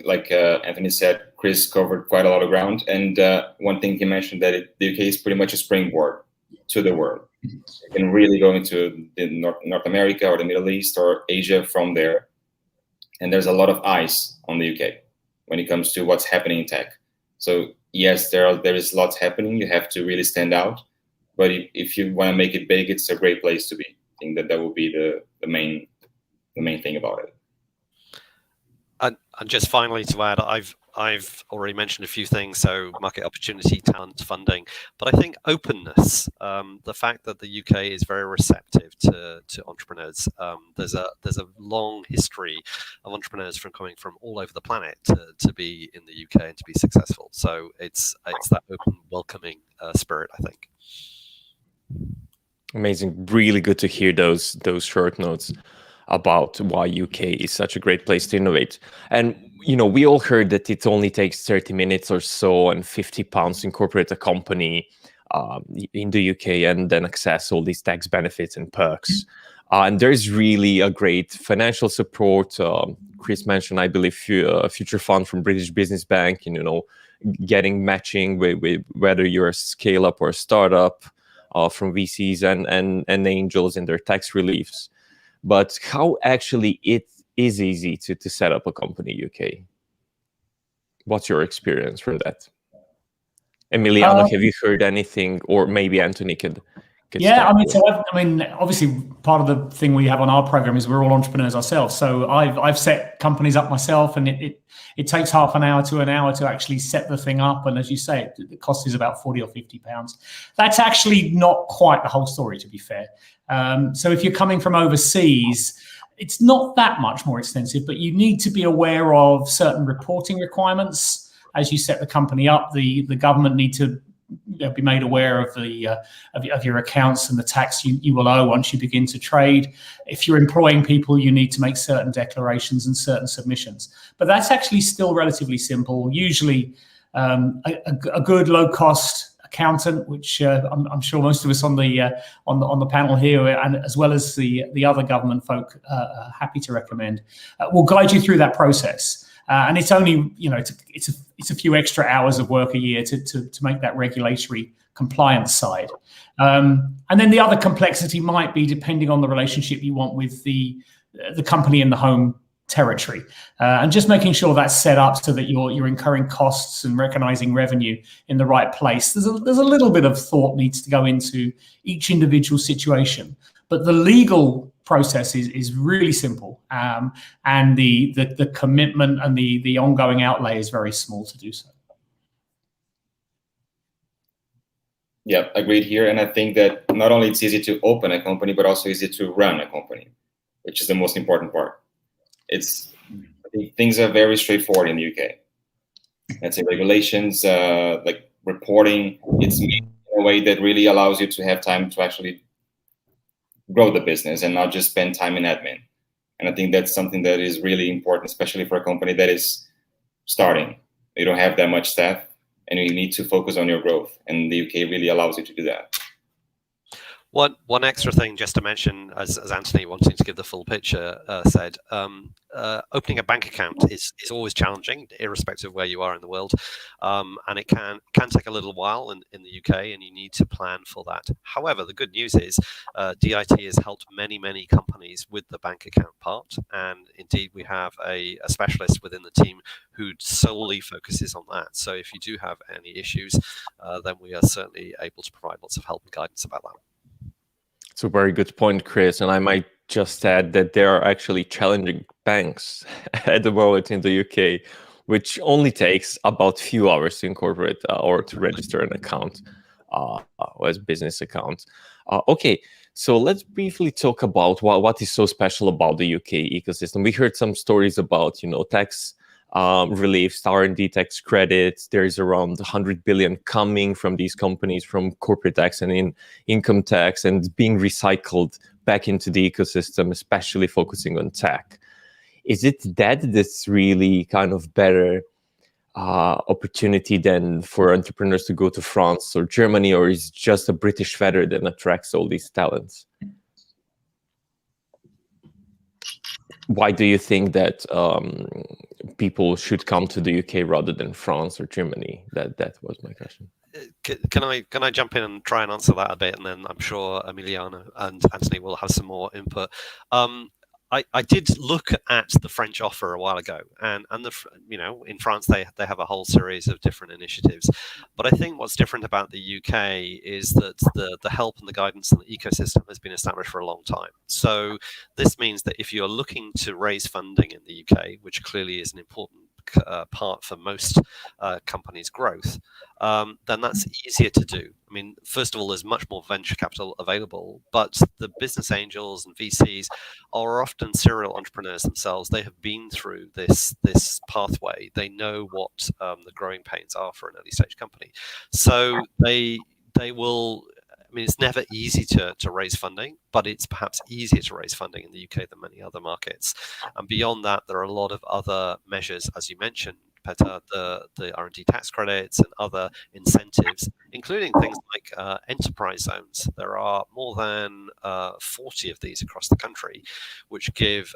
like Anthony said, Chris covered quite a lot of ground. And one thing he mentioned, that the UK is pretty much a springboard to the world. You can really go into North America or the Middle East or Asia from there. And there's a lot of eyes on the UK when it comes to what's happening in tech. So yes, there is lots happening. You have to really stand out. But if you want to make it big, it's a great place to be. I think that will be the main thing about it. And just finally to add, I've already mentioned a few things, so market opportunity, talent, funding, but I think openness, the fact that the UK is very receptive to entrepreneurs. There's a long history of entrepreneurs coming from all over the planet to be in the UK and to be successful. So it's that open, welcoming spirit, I think. Amazing, really good to hear those short notes about why UK is such a great place to innovate. And we all heard that it only takes 30 minutes or so and £50 to incorporate a company in the UK and then access all these tax benefits and perks. And there's really a great financial support. Chris mentioned, I believe, a future fund from British Business Bank, getting matching with whether you're a scale up or a startup from VCs and angels in their tax reliefs. But how actually it is easy to set up a company UK? What's your experience from that? Emiliano, have you heard anything? Or maybe Anthony could yeah, obviously part of the thing we have on our program is we're all entrepreneurs ourselves. So I've set companies up myself, and it takes half an hour to an hour to actually set the thing up. And as you say, the cost is about £40 or £50. That's actually not quite the whole story, to be fair. So if you're coming from overseas, it's not that much more expensive, but you need to be aware of certain reporting requirements. As you set the company up, the government need to be made aware of of your accounts and the tax you will owe once you begin to trade. If you're employing people, you need to make certain declarations and certain submissions. But that's actually still relatively simple. Usually a good low-cost accountant, which I'm sure most of us on the panel here, and as well as the other government folk, are happy to recommend, will guide you through that process. And it's only it's a few extra hours of work a year to make that regulatory compliance side. And then the other complexity might be depending on the relationship you want with the company in the home territory, and just making sure that's set up so that you're incurring costs and recognizing revenue in the right place. There's a little bit of thought needs to go into each individual situation, but the legal process is really simple, and the commitment and the ongoing outlay is very small to do so. Yeah, agreed here. And I think that not only it's easy to open a company, but also easy to run a company, which is the most important part. I think things are very straightforward in the UK. Let's say regulations, like reporting, it's made in a way that really allows you to have time to actually grow the business and not just spend time in admin. And I think that's something that is really important, especially for a company that is starting. You don't have that much staff and you need to focus on your growth. And the UK really allows you to do that. One extra thing just to mention, as Anthony, wanting to give the full picture, said, opening a bank account is always challenging, irrespective of where you are in the world, and it can take a little while in the UK, and you need to plan for that. However, the good news is DIT has helped many companies with the bank account part, and indeed we have a specialist within the team who solely focuses on that. So if you do have any issues, then we are certainly able to provide lots of help and guidance about that. It's a very good point, Chris. And I might just add that there are actually challenging banks at the moment in the UK, which only takes about a few hours to incorporate or to register an account as business account. Okay, so let's briefly talk about what is so special about the UK ecosystem. We heard some stories about, tax reliefs, R&D tax credits. There's around 100 billion coming from these companies from corporate tax and income tax and being recycled back into the ecosystem, especially focusing on tech. Is it that's really kind of better opportunity than for entrepreneurs to go to France or Germany, or is it just a British feather that attracts all these talents? Why do you think that people should come to the UK rather than France or Germany? That was my question. Can I jump in and try and answer that a bit, and then I'm sure Emiliano and Anthony will have some more input. I did look at the French offer a while ago, and in France they have a whole series of different initiatives. But I think what's different about the UK is that the help and the guidance and the ecosystem has been established for a long time. So this means that if you're looking to raise funding in the UK, which clearly is an important part for most companies' growth, then that's easier to do. I mean, first of all, there's much more venture capital available, but the business angels and VCs are often serial entrepreneurs themselves. They have been through this pathway. They know what the growing pains are for an early stage company. So they will. I mean, it's never easy to raise funding, but it's perhaps easier to raise funding in the UK than many other markets. And beyond that, there are a lot of other measures, as you mentioned, Peter, the R&D tax credits and other incentives, including things like enterprise zones. There are more than 40 of these across the country, which give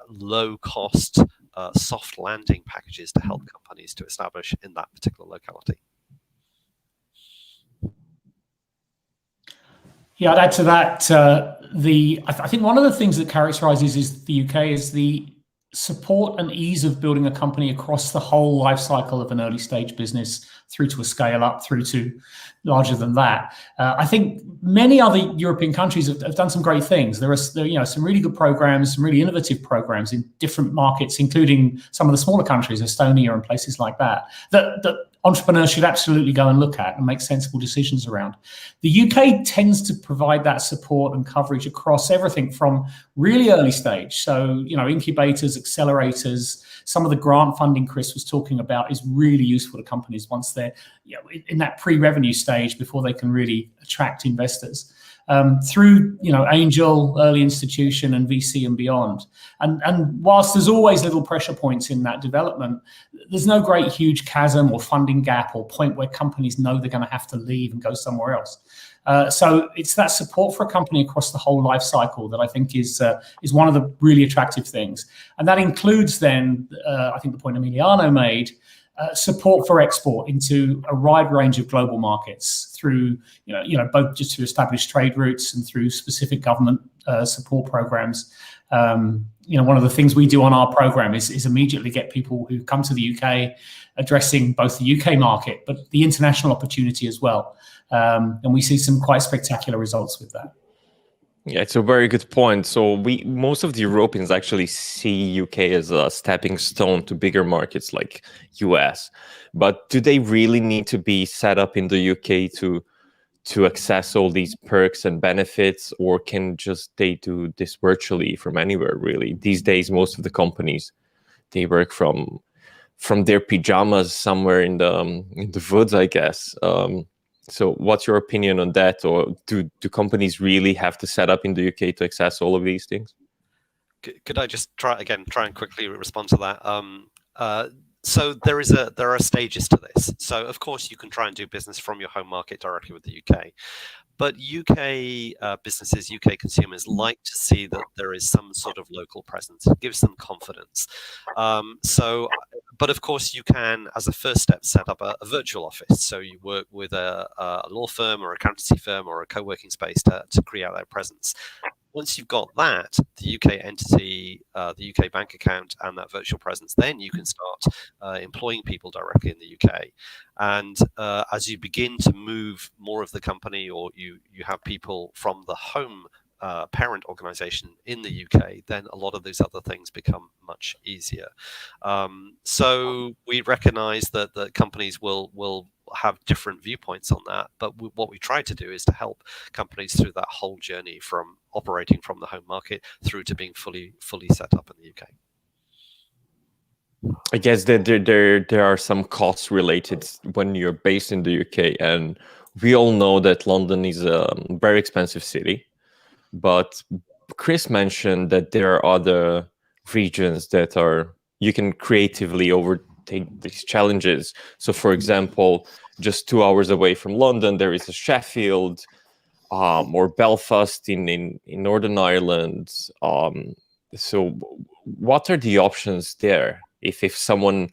low-cost soft landing packages to help companies to establish in that particular locality. Yeah, I'd add to that. I think one of the things that characterizes the UK is the support and ease of building a company across the whole life cycle of an early stage business through to a scale up, through to larger than that. I think many other European countries have done some great things. There are some really good programs, some really innovative programs in different markets, including some of the smaller countries, Estonia and places like that entrepreneurs should absolutely go and look at and make sensible decisions around. The UK tends to provide that support and coverage across everything from really early stage. So, incubators, accelerators, some of the grant funding Chris was talking about is really useful to companies once they're in that pre-revenue stage before they can really attract investors. Through angel, early institution, and VC and beyond. And whilst there's always little pressure points in that development, there's no great huge chasm or funding gap or point where companies know they're going to have to leave and go somewhere else. So it's that support for a company across the whole life cycle that I think is one of the really attractive things. And that includes then, I think the point Emiliano made, support for export into a wide range of global markets through, both just to establish trade routes and through specific government support programs. One of the things we do on our program is immediately get people who come to the UK addressing both the UK market, but the international opportunity as well. And we see some quite spectacular results with that. Yeah, it's a very good point. So most of the Europeans actually see UK as a stepping stone to bigger markets like US. But do they really need to be set up in the UK to access all these perks and benefits, or can just they do this virtually from anywhere? Really, these days, most of the companies, they work from their pajamas somewhere in the woods, I guess. So what's your opinion on that? Or do companies really have to set up in the UK to access all of these things? Could I just try and quickly respond to that? So there are stages to this. So of course you can try and do business from your home market directly with the UK. But UK businesses, UK consumers like to see that there is some sort of local presence. It gives them confidence. But of course, you can, as a first step, set up a virtual office. So you work with a law firm or accountancy firm or a co-working space to create that presence. Once you've got that, the UK entity, the UK bank account, and that virtual presence, then you can start employing people directly in the UK. And as you begin to move more of the company, or you have people from the home parent organization in the UK, then a lot of these other things become much easier. So we recognize that the companies will have different viewpoints on that, but what we try to do is to help companies through that whole journey from operating from the home market through to being fully set up in the UK. I guess that there are some costs related when you're based in the UK, and we all know that London is a very expensive city. But Chris mentioned that there are other regions that you can creatively overtake these challenges. So, for example, just 2 hours away from London, there is a Sheffield or Belfast in Northern Ireland. So, what are the options there if someone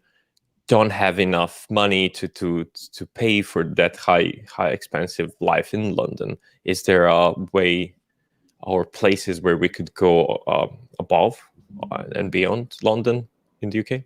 don't have enough money to pay for that high expensive life in London? Is there a way or places where we could go above and beyond London in the UK?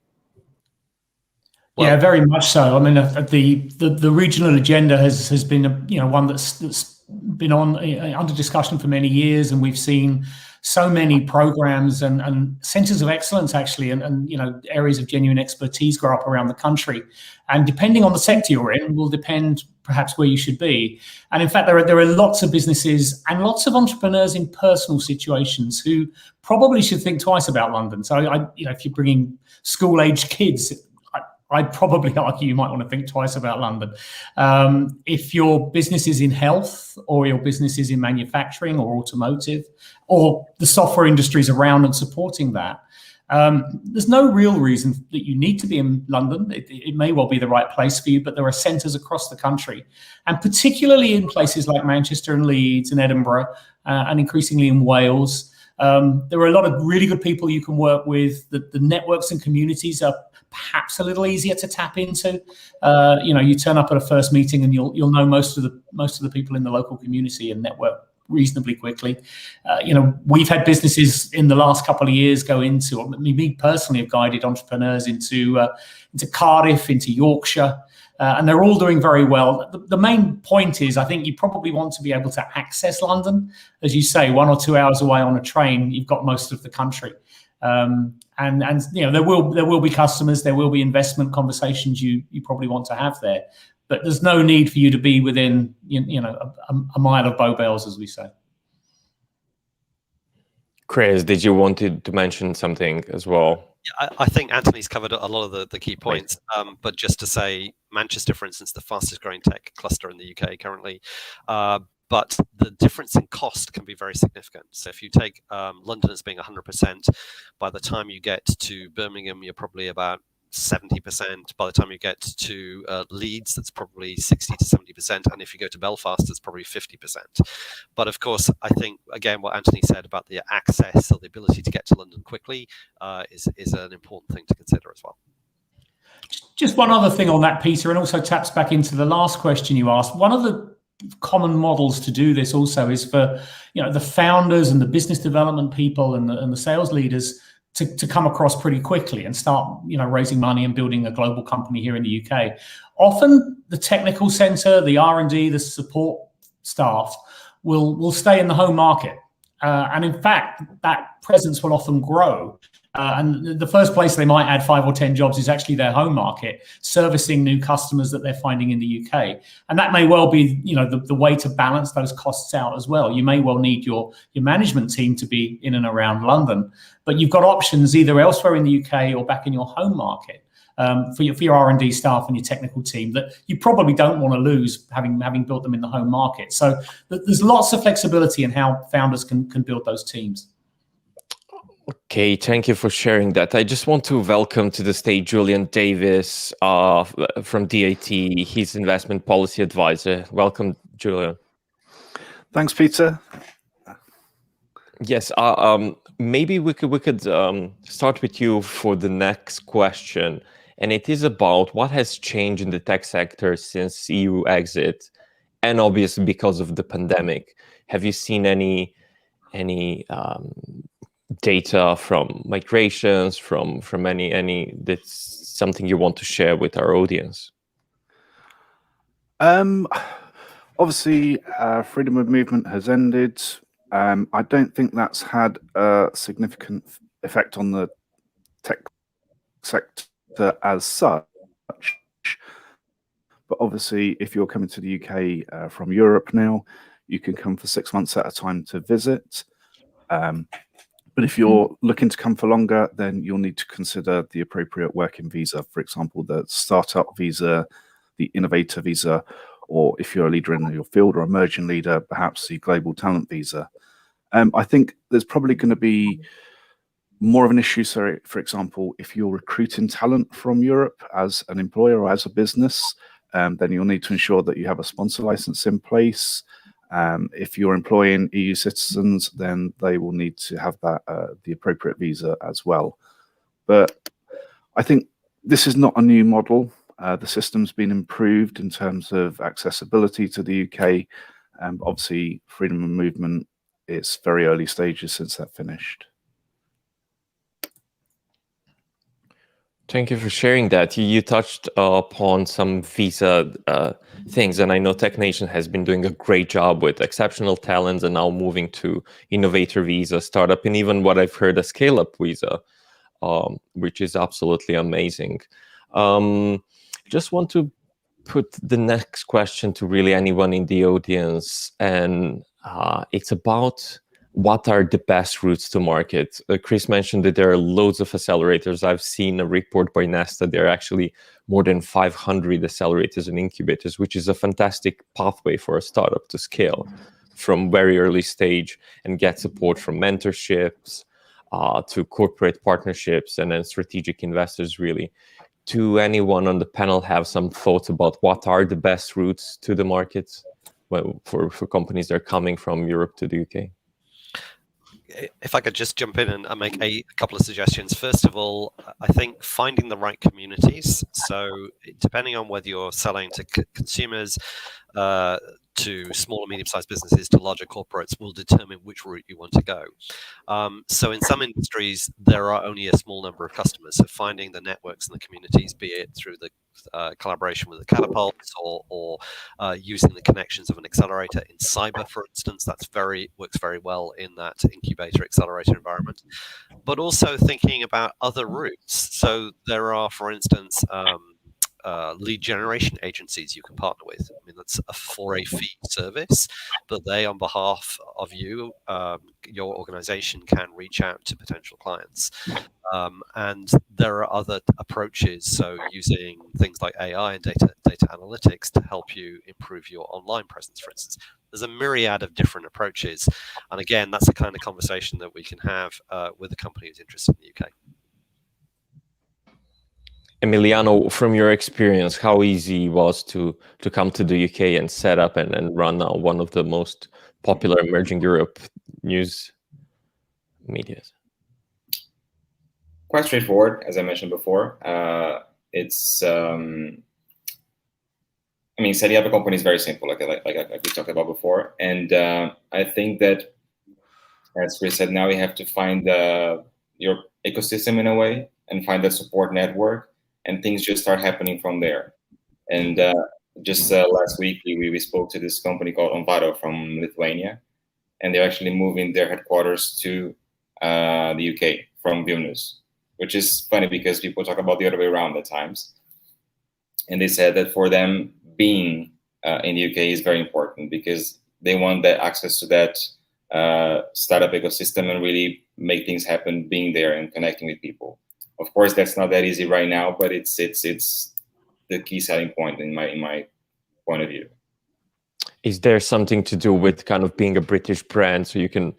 Well, yeah, very much so. I mean, the regional agenda has been one that's been under discussion for many years, and we've seen so many programs and centers of excellence actually, and areas of genuine expertise grow up around the country. And depending on the sector you're in, will depend perhaps where you should be. And in fact, there are lots of businesses and lots of entrepreneurs in personal situations who probably should think twice about London. So if you're bringing school-aged kids, I'd probably argue you might want to think twice about London. If your business is in health, or your business is in manufacturing or automotive, or the software industries around and supporting that, there's no real reason that you need to be in London. It may well be the right place for you, but there are centres across the country, and particularly in places like Manchester and Leeds and Edinburgh, and increasingly in Wales. There are a lot of really good people you can work with. The networks and communities are perhaps a little easier to tap into. You turn up at a first meeting and you'll know most of the people in the local community and network reasonably quickly. We've had businesses in the last couple of years go into, or me personally have guided entrepreneurs into Cardiff, into Yorkshire, and they're all doing very well. The main point is, I think you probably want to be able to access London. As you say, 1 or 2 hours away on a train, you've got most of the country. And there will be customers, there will be investment conversations you probably want to have there, but there's no need for you to be within a mile of Bow Bells, as we say. Chris, did you want to mention something as well? I think Anthony's covered a lot of the key points, but just to say, Manchester, for instance, the fastest growing tech cluster in the UK currently. But the difference in cost can be very significant. So if you take London as being 100%, by the time you get to Birmingham, you're probably about 70%. By the time you get to Leeds, that's probably 60 to 70%. And if you go to Belfast, it's probably 50%. But of course, I think, again, what Anthony said about the access or the ability to get to London quickly is an important thing to consider as well. Just one other thing on that, Peter, and also taps back into the last question you asked. One of the common models to do this also is for the founders and the business development people and the sales leaders to come across pretty quickly and start raising money and building a global company here in the UK. Often the technical center, the R&D, the support staff will stay in the home market, and in fact that presence will often grow And the first place they might add 5 or 10 jobs is actually their home market, servicing new customers that they're finding in the UK. And that may well be, the way to balance those costs out as well. You may well need your management team to be in and around London, but you've got options either elsewhere in the UK or back in your home market for your R&D staff and your technical team that you probably don't want to lose having built them in the home market. So there's lots of flexibility in how founders can build those teams. Okay, thank you for sharing that. I just want to welcome to the stage Julian Davis from DIT. He's investment policy advisor. Welcome, Julian. Thanks, Peter. Yes, maybe we could start with you for the next question, and it is about what has changed in the tech sector since EU exit, and obviously because of the pandemic. Have you seen any data from migrations, from any that's something you want to share with our audience? Obviously, freedom of movement has ended. I don't think that's had a significant effect on the tech sector as such. But obviously, if you're coming to the UK from Europe now, you can come for 6 months at a time to visit. But if you're looking to come for longer, then you'll need to consider the appropriate working visa, for example, the startup visa, the innovator visa, or if you're a leader in your field or emerging leader, perhaps the global talent visa. I think there's probably going to be more of an issue, so for example, if you're recruiting talent from Europe as an employer or as a business, then you'll need to ensure that you have a sponsor license in place. If you're employing EU citizens, then they will need to have that the appropriate visa as well. But I think this is not a new model. The system's been improved in terms of accessibility to the UK. Obviously, freedom of movement, it's very early stages since that finished. Thank you for sharing that. You touched upon some visa things, and I know TechNation has been doing a great job with exceptional talents and now moving to innovator visa, startup, and even what I've heard, a scale-up visa, which is absolutely amazing. Just want to put the next question to really anyone in the audience, and it's about what are the best routes to market. Chris mentioned that there are loads of accelerators. I've seen a report by Nesta. There are actually more than 500 accelerators and incubators, which is a fantastic pathway for a startup to scale from very early stage and get support from mentorships to corporate partnerships and then strategic investors, really. Do anyone on the panel have some thoughts about what are the best routes to the markets for companies that are coming from Europe to the UK? If I could just jump in and make a couple of suggestions. First of all, I think finding the right communities. So depending on whether you're selling to consumers, to small and medium-sized businesses, to larger corporates, will determine which route you want to go. So in some industries, there are only a small number of customers. So finding the networks and the communities, be it through the collaboration with the catapults or using the connections of an accelerator in cyber, for instance, works very well in that incubator accelerator environment. But also thinking about other routes. So there are, for instance, lead generation agencies you can partner with. I mean, that's for a fee service, but they, on behalf of you, your organization, can reach out to potential clients. And there are other approaches, so using things like AI and data analytics to help you improve your online presence, for instance. There's a myriad of different approaches. And again, that's the kind of conversation that we can have with a company who's interested in the UK. Emiliano, from your experience, how easy it was to come to the UK and set up and run one of the most popular emerging Europe news medias? Quite straightforward, as I mentioned before. It's, I mean, setting up a company is very simple, like we talked about before. And I think that, as Chris said, now we have to find your ecosystem in a way and find a support network, and things just start happening from there. And just last week, we spoke to this company called Untitled from Lithuania, and they're actually moving their headquarters to the UK from Vilnius. which is funny because people talk about the other way around at times. And they said that for them, being in the UK is very important because they want that access to that startup ecosystem and really make things happen, being there and connecting with people. Of course, that's not that easy right now, but it's the key selling point in my point of view. Is there something to do with kind of being a British brand, so you can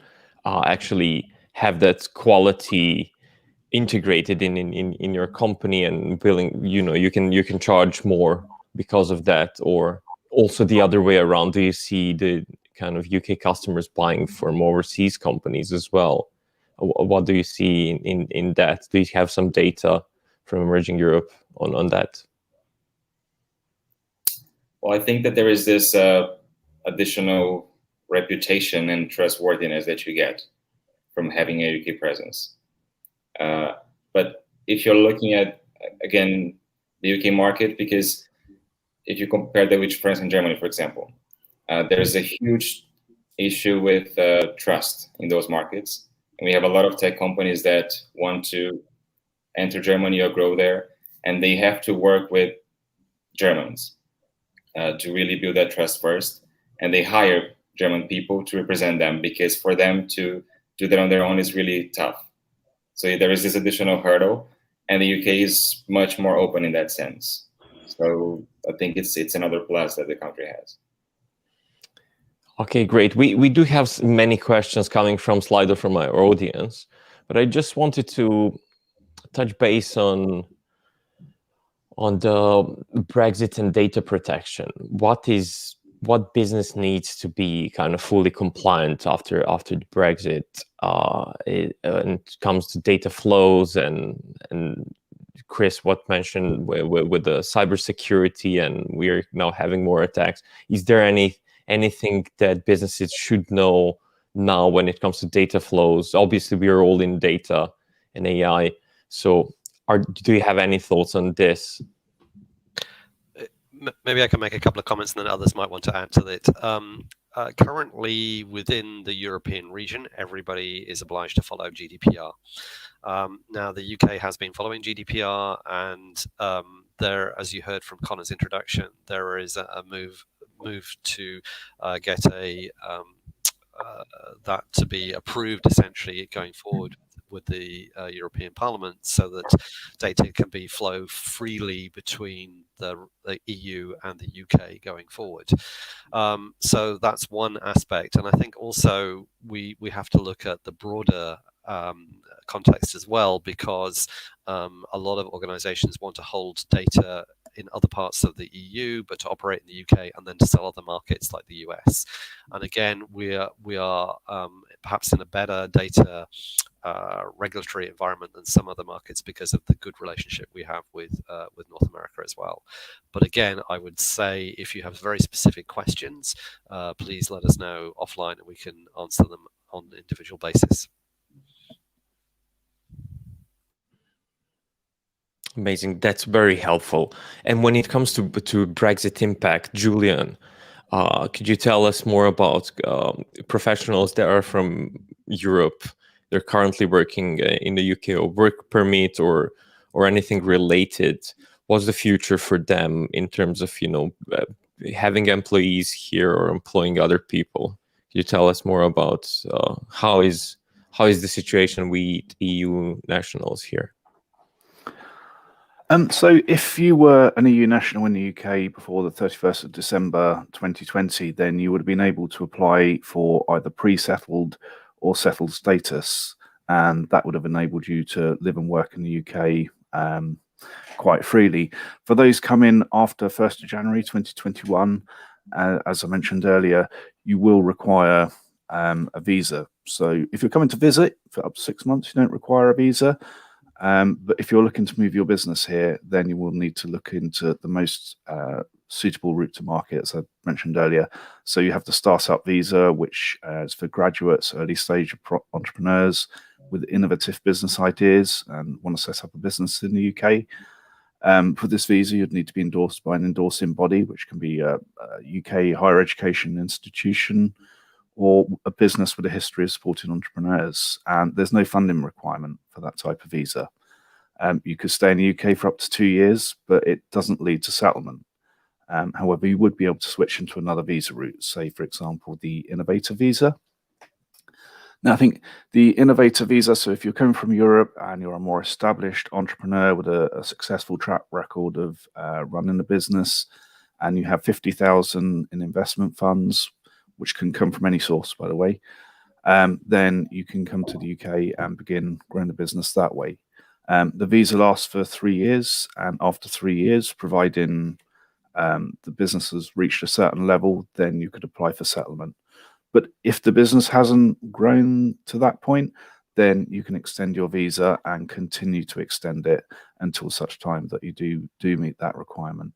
actually have that quality integrated in your company and billing? You can charge more because of that, or also the other way around? Do you see the kind of UK customers buying from overseas companies as well? What do you see in that? Do you have some data from emerging Europe on that? Well, I think that there is this additional reputation and trustworthiness that you get from having a UK presence. But if you're looking at, again, the UK market, because if you compare that with France and Germany, for example, there's a huge issue with trust in those markets. And we have a lot of tech companies that want to enter Germany or grow there, and they have to work with Germans to really build that trust first. And they hire German people to represent them, because for them to do that on their own is really tough. So there is this additional hurdle, and the UK is much more open in that sense. So I think it's another plus that the country has. Okay, great. We do have many questions coming from Slido from our audience, but I just wanted to touch base on the Brexit and data protection. What business needs to be kind of fully compliant after the Brexit? It comes to data flows and Chris, what mentioned with the cybersecurity, and we're now having more attacks. Is there anything that businesses should know now when it comes to data flows? Obviously, we are all in data and AI. So do you have any thoughts on this? Maybe I can make a couple of comments and then others might want to add to it. Currently, within the European region, everybody is obliged to follow GDPR. Now, the UK has been following GDPR, and there, as you heard from Conor's introduction, there is a move to get that to be approved essentially going forward with the European Parliament, so that data can be flow freely between the EU and the UK going forward. So that's one aspect, and I think also we have to look at the broader context as well, because a lot of organizations want to hold data in other parts of the EU, but to operate in the UK and then to sell other markets like the US. And again, we are perhaps in a better data regulatory environment than some other markets because of the good relationship we have with North America as well. But again, I would say if you have very specific questions, please let us know offline and we can answer them on an individual basis. Amazing. That's very helpful. And when it comes to Brexit impact, Julian, could you tell us more about professionals that are from Europe? They're currently working in the UK, or work permit or anything related. What's the future for them in terms of having employees here or employing other people? Could you tell us more about how is the situation with EU nationals here? So if you were an EU national in the UK before the 31st of December 2020, then you would have been able to apply for either pre-settled or settled status, and that would have enabled you to live and work in the UK quite freely. For those coming after 1st of January 2021, as I mentioned earlier, you will require a visa. So if you're coming to visit for up to 6 months, you don't require a visa. But if you're looking to move your business here, then you will need to look into the most suitable route to market, as I mentioned earlier. So you have the startup visa, which is for graduates, early stage entrepreneurs with innovative business ideas and want to set up a business in the UK. For this visa, you'd need to be endorsed by an endorsing body, which can be a UK higher education institution or a business with a history of supporting entrepreneurs. And there's no funding requirement for that type of visa. You could stay in the UK for up to 2 years, but it doesn't lead to settlement. However, you would be able to switch into another visa route, say, for example, the innovator visa. Now, I think the innovator visa, so if you're coming from Europe and you're a more established entrepreneur with a successful track record of running a business, and you have 50,000 in investment funds, which can come from any source, by the way, then you can come to the UK and begin growing the business that way. The visa lasts for 3 years, and after 3 years, providing the business has reached a certain level, then you could apply for settlement. But if the business hasn't grown to that point, then you can extend your visa and continue to extend it until such time that you do meet that requirement.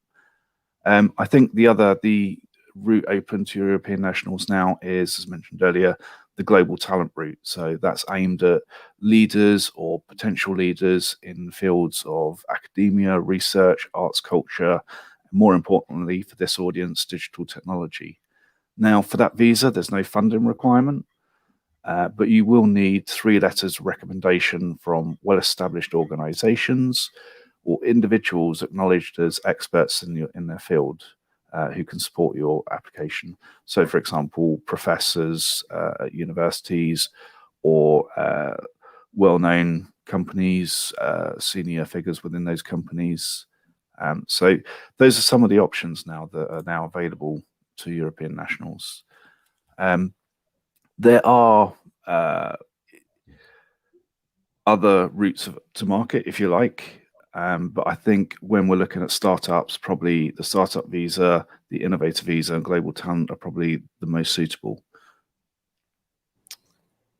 I think the route open to European nationals now is, as mentioned earlier, the global talent route. So that's aimed at leaders or potential leaders in fields of academia, research, arts, culture, and more importantly for this audience, digital technology. Now, for that visa, there's no funding requirement, but you will need 3 letters of recommendation from well-established organizations or individuals acknowledged as experts in their field who can support your application. So, for example, professors at universities or well-known companies, senior figures within those companies. So those are some of the options now that are now available to European nationals. There are other routes to market, if you like, but I think when we're looking at startups, probably the startup visa, the innovator visa, and global talent are probably the most suitable.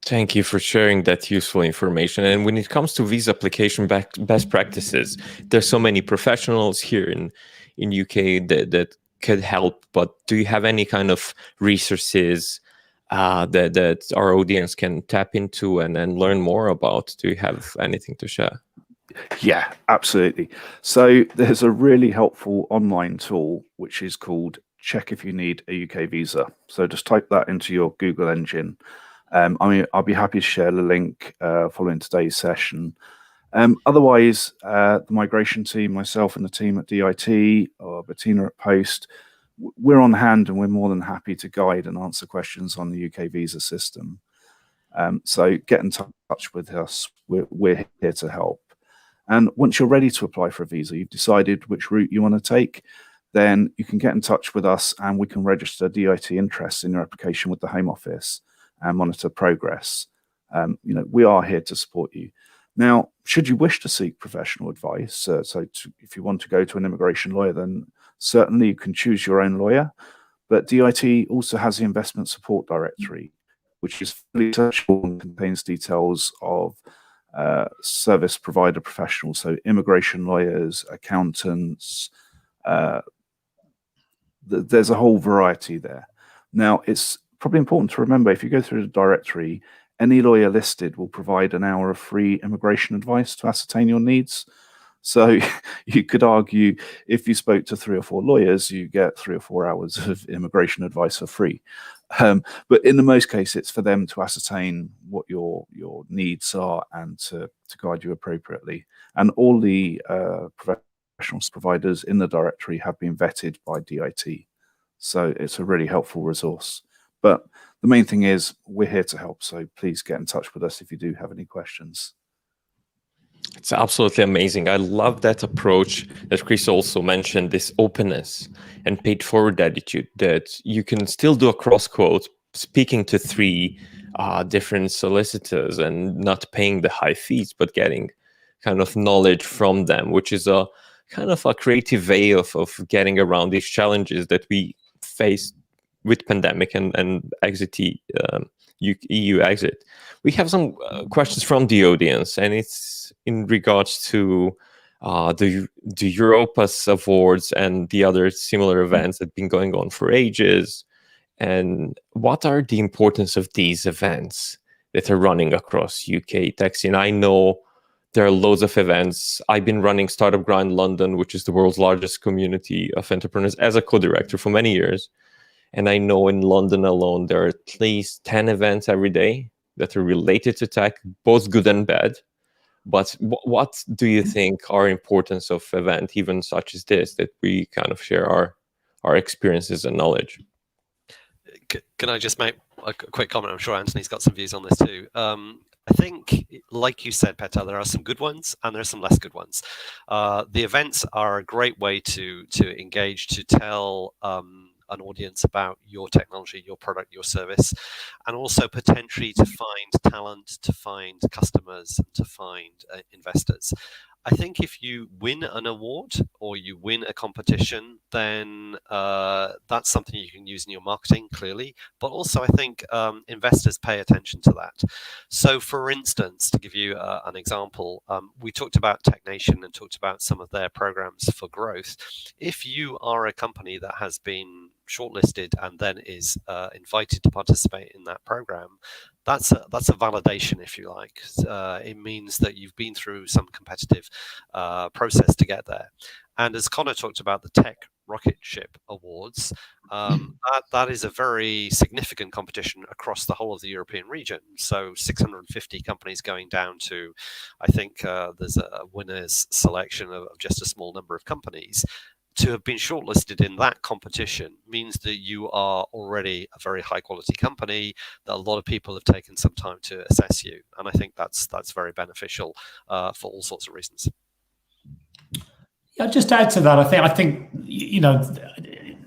Thank you for sharing that useful information. And when it comes to visa application best practices, there's so many professionals here in UK that could help, but do you have any kind of resources that our audience can tap into and learn more about? Do you have anything to share? Yeah, absolutely. So there's a really helpful online tool which is called Check If You Need a UK Visa. So just type that into your Google engine. I'll be happy to share the link following today's session. Otherwise, the migration team, myself and the team at DIT, or Bettina at Post, we're on hand and we're more than happy to guide and answer questions on the UK visa system. So get in touch with us. We're here to help. And once you're ready to apply for a visa, you've decided which route you want to take, then you can get in touch with us and we can register DIT interest in your application with the Home Office and monitor progress. We are here to support you. Now, should you wish to seek professional advice, if you want to go to an immigration lawyer, then certainly you can choose your own lawyer. But DIT also has the Investment Support Directory, which is fully searchable and contains details of service provider professionals, so immigration lawyers, accountants. There's a whole variety there. Now, it's probably important to remember, if you go through the directory, any lawyer listed will provide an hour of free immigration advice to ascertain your needs. So you could argue if you spoke to 3 or 4 lawyers, you get 3 or 4 hours of immigration advice for free. But in the most case, it's for them to ascertain what your needs are and to guide you appropriately. And all the professional providers in the directory have been vetted by DIT. So it's a really helpful resource. But the main thing is we're here to help. So please get in touch with us if you do have any questions. It's absolutely amazing. I love that approach that Chris also mentioned, this openness and paid forward attitude, that you can still do a cross quote speaking to 3 different solicitors and not paying the high fees, but getting kind of knowledge from them, which is a kind of a creative way of getting around these challenges that we face with pandemic and EU exit. We have some questions from the audience, and it's in regards to the Europass Awards and the other similar events that have been going on for ages. And what are the importance of these events that are running across UK tech scene? I know there are loads of events. I've been running Startup Grind London, which is the world's largest community of entrepreneurs, as a co-director for many years. And I know in London alone, there are at least 10 events every day that are related to tech, both good and bad. But what do you think are importance of event, even such as this, that we kind of share our experiences and knowledge? Can I just make a quick comment? I'm sure Anthony's got some views on this too. I think, like you said, Petar, there are some good ones and there are some less good ones. The events are a great way to engage, to tell an audience about your technology, your product, your service, and also potentially to find talent, to find customers, to find investors. I think if you win an award or you win a competition, then that's something you can use in your marketing, clearly. But also, I think investors pay attention to that. So, for instance, to give you an example, we talked about TechNation and talked about some of their programs for growth. If you are a company that has been shortlisted and then is invited to participate in that program, that's a validation, if you like. It means that you've been through some competitive process to get there. And as Conor talked about the Tech Rocket Ship Awards, that is a very significant competition across the whole of the European region. So 650 companies going down to, I think there's a winner's selection of just a small number of companies. To have been shortlisted in that competition means that you are already a very high quality company, that a lot of people have taken some time to assess you. And I think that's very beneficial for all sorts of reasons. Yeah, just to add to that, I think you know,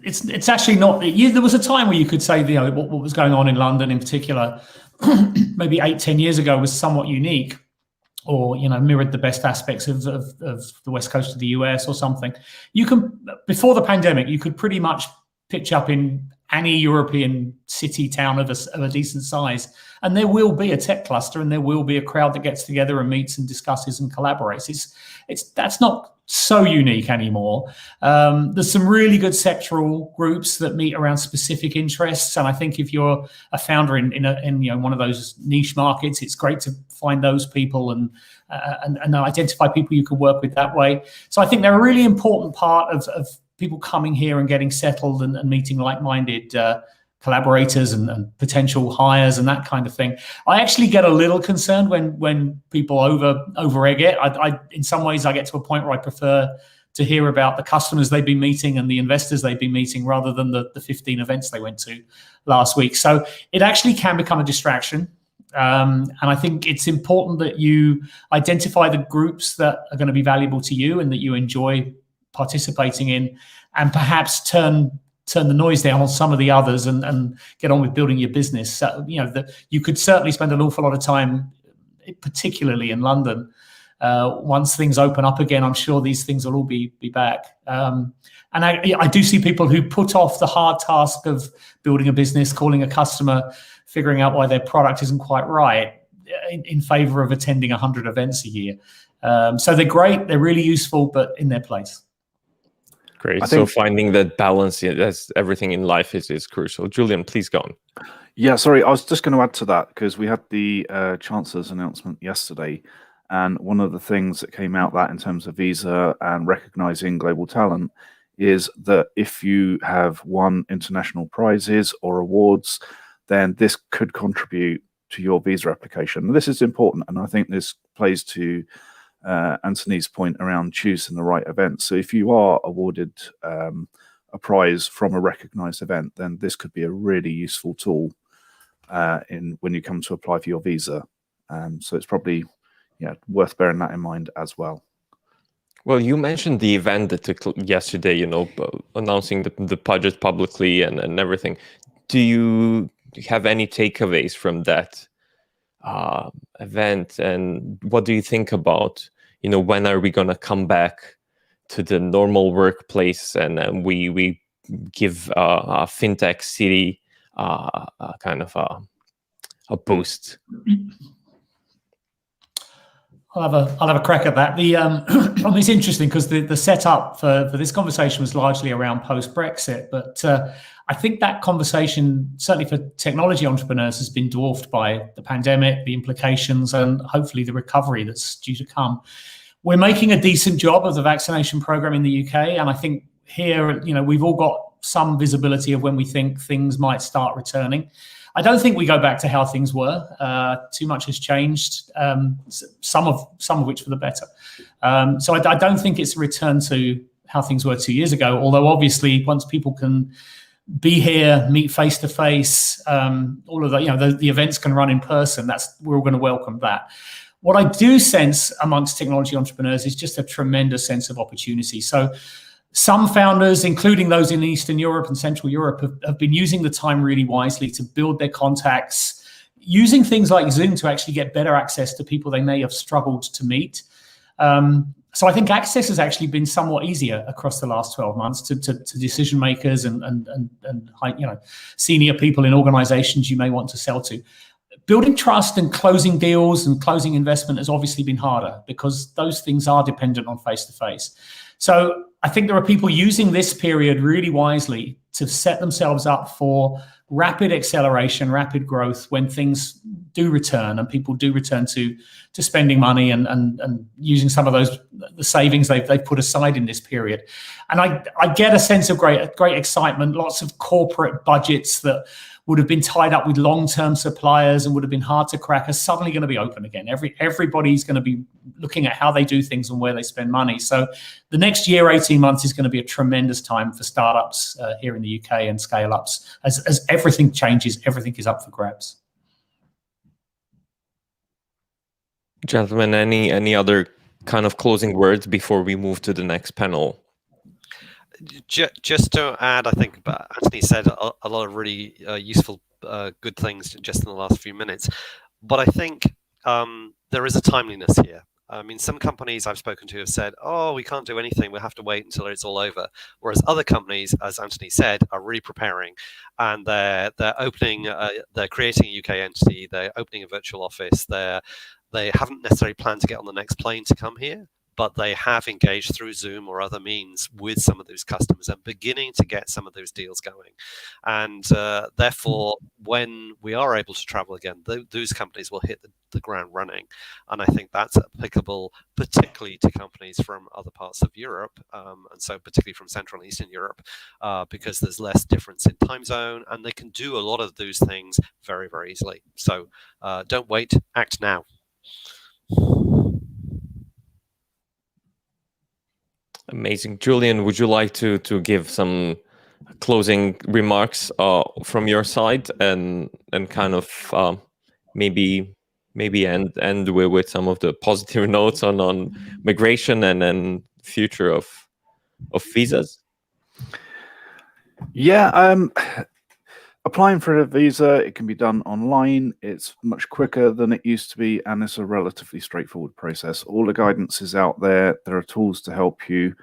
it's actually not. There was a time where you could say, you know, what was going on in London in particular, maybe 8-10 years ago, was somewhat unique, or, you know, mirrored the best aspects of the west coast of the US or something. You can, before the pandemic, you could pretty much pitch up in any European city, town of a decent size, and there will be a tech cluster, and there will be a crowd that gets together and meets and discusses and collaborates. That's not so unique anymore. There's some really good sectoral groups that meet around specific interests, and I think if you're a founder in you know, one of those niche markets, it's great to find those people and identify people you can work with that way. So I think they're a really important part of people coming here and getting settled and meeting like-minded collaborators and potential hires and that kind of thing. I actually get a little concerned when people over egg it. I in some ways I get to a point where I prefer to hear about the customers they've been meeting and the investors they've been meeting rather than the 15 events they went to last week. So it actually can become a distraction. And I think it's important that you identify the groups that are going to be valuable to you and that you enjoy participating in, and perhaps turn the noise down on some of the others and get on with building your business. So, you know, you could certainly spend an awful lot of time, particularly in London. Once things open up again, I'm sure these things will all be back. And I do see people who put off the hard task of building a business, calling a customer, figuring out why their product isn't quite right, in favor of attending 100 events a year. So they're great, they're really useful, but in their place. Great. So finding that balance, as everything in life is crucial. Julian, please go on. Yeah, sorry, I was just going to add to that, because we had the Chancellor's announcement yesterday, and one of the things that came out that in terms of visa and recognizing global talent is that if you have won international prizes or awards, then this could contribute to your visa application. This is important, and I think this plays to Anthony's point around choosing the right event. So if you are awarded a prize from a recognized event, then this could be a really useful tool when you come to apply for your visa. So it's probably worth bearing that in mind as well. Well, you mentioned the event that took yesterday, you know, announcing the budget publicly and everything. Do you have any takeaways from that event, and what do you think about, you know, when are we going to come back to the normal workplace and we give a fintech city kind of a boost? I'll have a crack at that. It's interesting because the setup for this conversation was largely around post-Brexit, but I think that conversation, certainly for technology entrepreneurs, has been dwarfed by the pandemic, the implications, and hopefully the recovery that's due to come. We're making a decent job of the vaccination program in the UK, and I think here, you know, we've all got some visibility of when we think things might start returning. I don't think we go back to how things were. Too much has changed, some of which for the better. So I don't think it's a return to how things were 2 years ago, although obviously once people can be here, meet face to face, all of that, the events can run in person, we're all going to welcome that. What I do sense amongst technology entrepreneurs is just a tremendous sense of opportunity. So some founders, including those in Eastern Europe and Central Europe, have been using the time really wisely to build their contacts, using things like Zoom to actually get better access to people they may have struggled to meet. So I think access has actually been somewhat easier across the last 12 months to decision makers and senior people in organizations you may want to sell to. Building trust and closing deals and closing investment has obviously been harder because those things are dependent on face-to-face. So I think there are people using this period really wisely to set themselves up for rapid acceleration, rapid growth when things do return and people do return to spending money and using some of the savings they've put aside in this period. And I get a sense of great excitement, lots of corporate budgets that would have been tied up with long-term suppliers and would have been hard to crack are suddenly going to be open again. Everybody's going to be looking at how they do things and where they spend money. So the next year, 18 months is going to be a tremendous time for startups here in the UK and scale-ups. As everything changes, everything is up for grabs. Gentlemen, any other kind of closing words before we move to the next panel? Just to add, I think Anthony said a lot of really useful, good things just in the last few minutes. But I think there is a timeliness here. I mean, some companies I've spoken to have said, "Oh, we can't do anything. We'll have to wait until it's all over." Whereas other companies, as Anthony said, are really preparing, and they're opening, they're creating a UK entity, they're opening a virtual office, they haven't necessarily planned to get on the next plane to come here, but they have engaged through Zoom or other means with some of those customers and beginning to get some of those deals going. And therefore, when we are able to travel again, those companies will hit the ground running. And I think that's applicable particularly to companies from other parts of Europe, and so particularly from Central and Eastern Europe, because there's less difference in time zone and they can do a lot of those things very, very easily. So don't wait, act now. Amazing. Julian, would you like to give some closing remarks from your side and kind of maybe end with some of the positive notes on migration and then future of visas? Yeah, applying for a visa, it can be done online. It's much quicker than it used to be, and it's a relatively straightforward process. All the guidance is out there. There are tools to help you,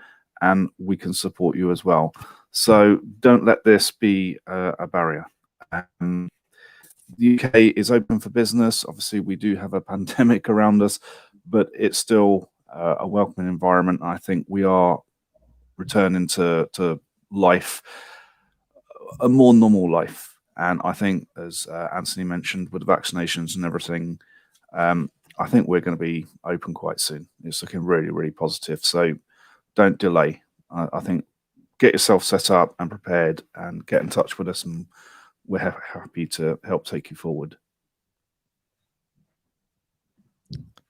and we can support you as well. So don't let this be a barrier. The UK is open for business. Obviously, we do have a pandemic around us, but it's still a welcoming environment. I think we are returning to life, a more normal life. And I think, as Anthony mentioned, with vaccinations and everything, I think we're going to be open quite soon. It's looking really, really positive. So don't delay. I think get yourself set up and prepared and get in touch with us, and we're happy to help take you forward.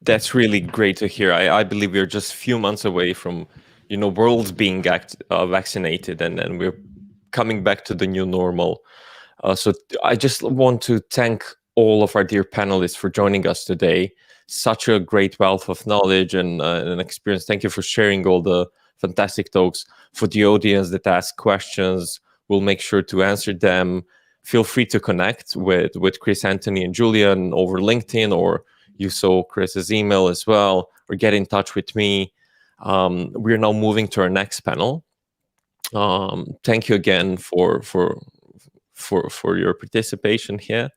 That's really great to hear. I believe we're just a few months away from, world being vaccinated, and then we're coming back to the new normal. So I just want to thank all of our dear panelists for joining us today. Such a great wealth of knowledge and experience. Thank you for sharing all the fantastic talks. For the audience that ask questions, we'll make sure to answer them. Feel free to connect with Chris, Anthony, and Julian over LinkedIn, or you saw Chris's email as well, or get in touch with me. We're now moving to our next panel. Thank you again for your participation here.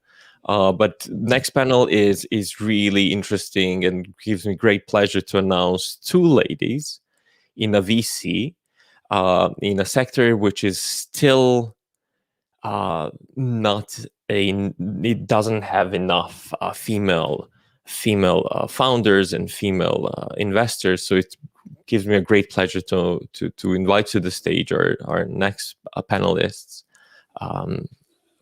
But next panel is really interesting and gives me great pleasure to announce two ladies in a VC, in a sector which is still it doesn't have enough female founders and female investors. So it gives me a great pleasure to invite to the stage our next panelists.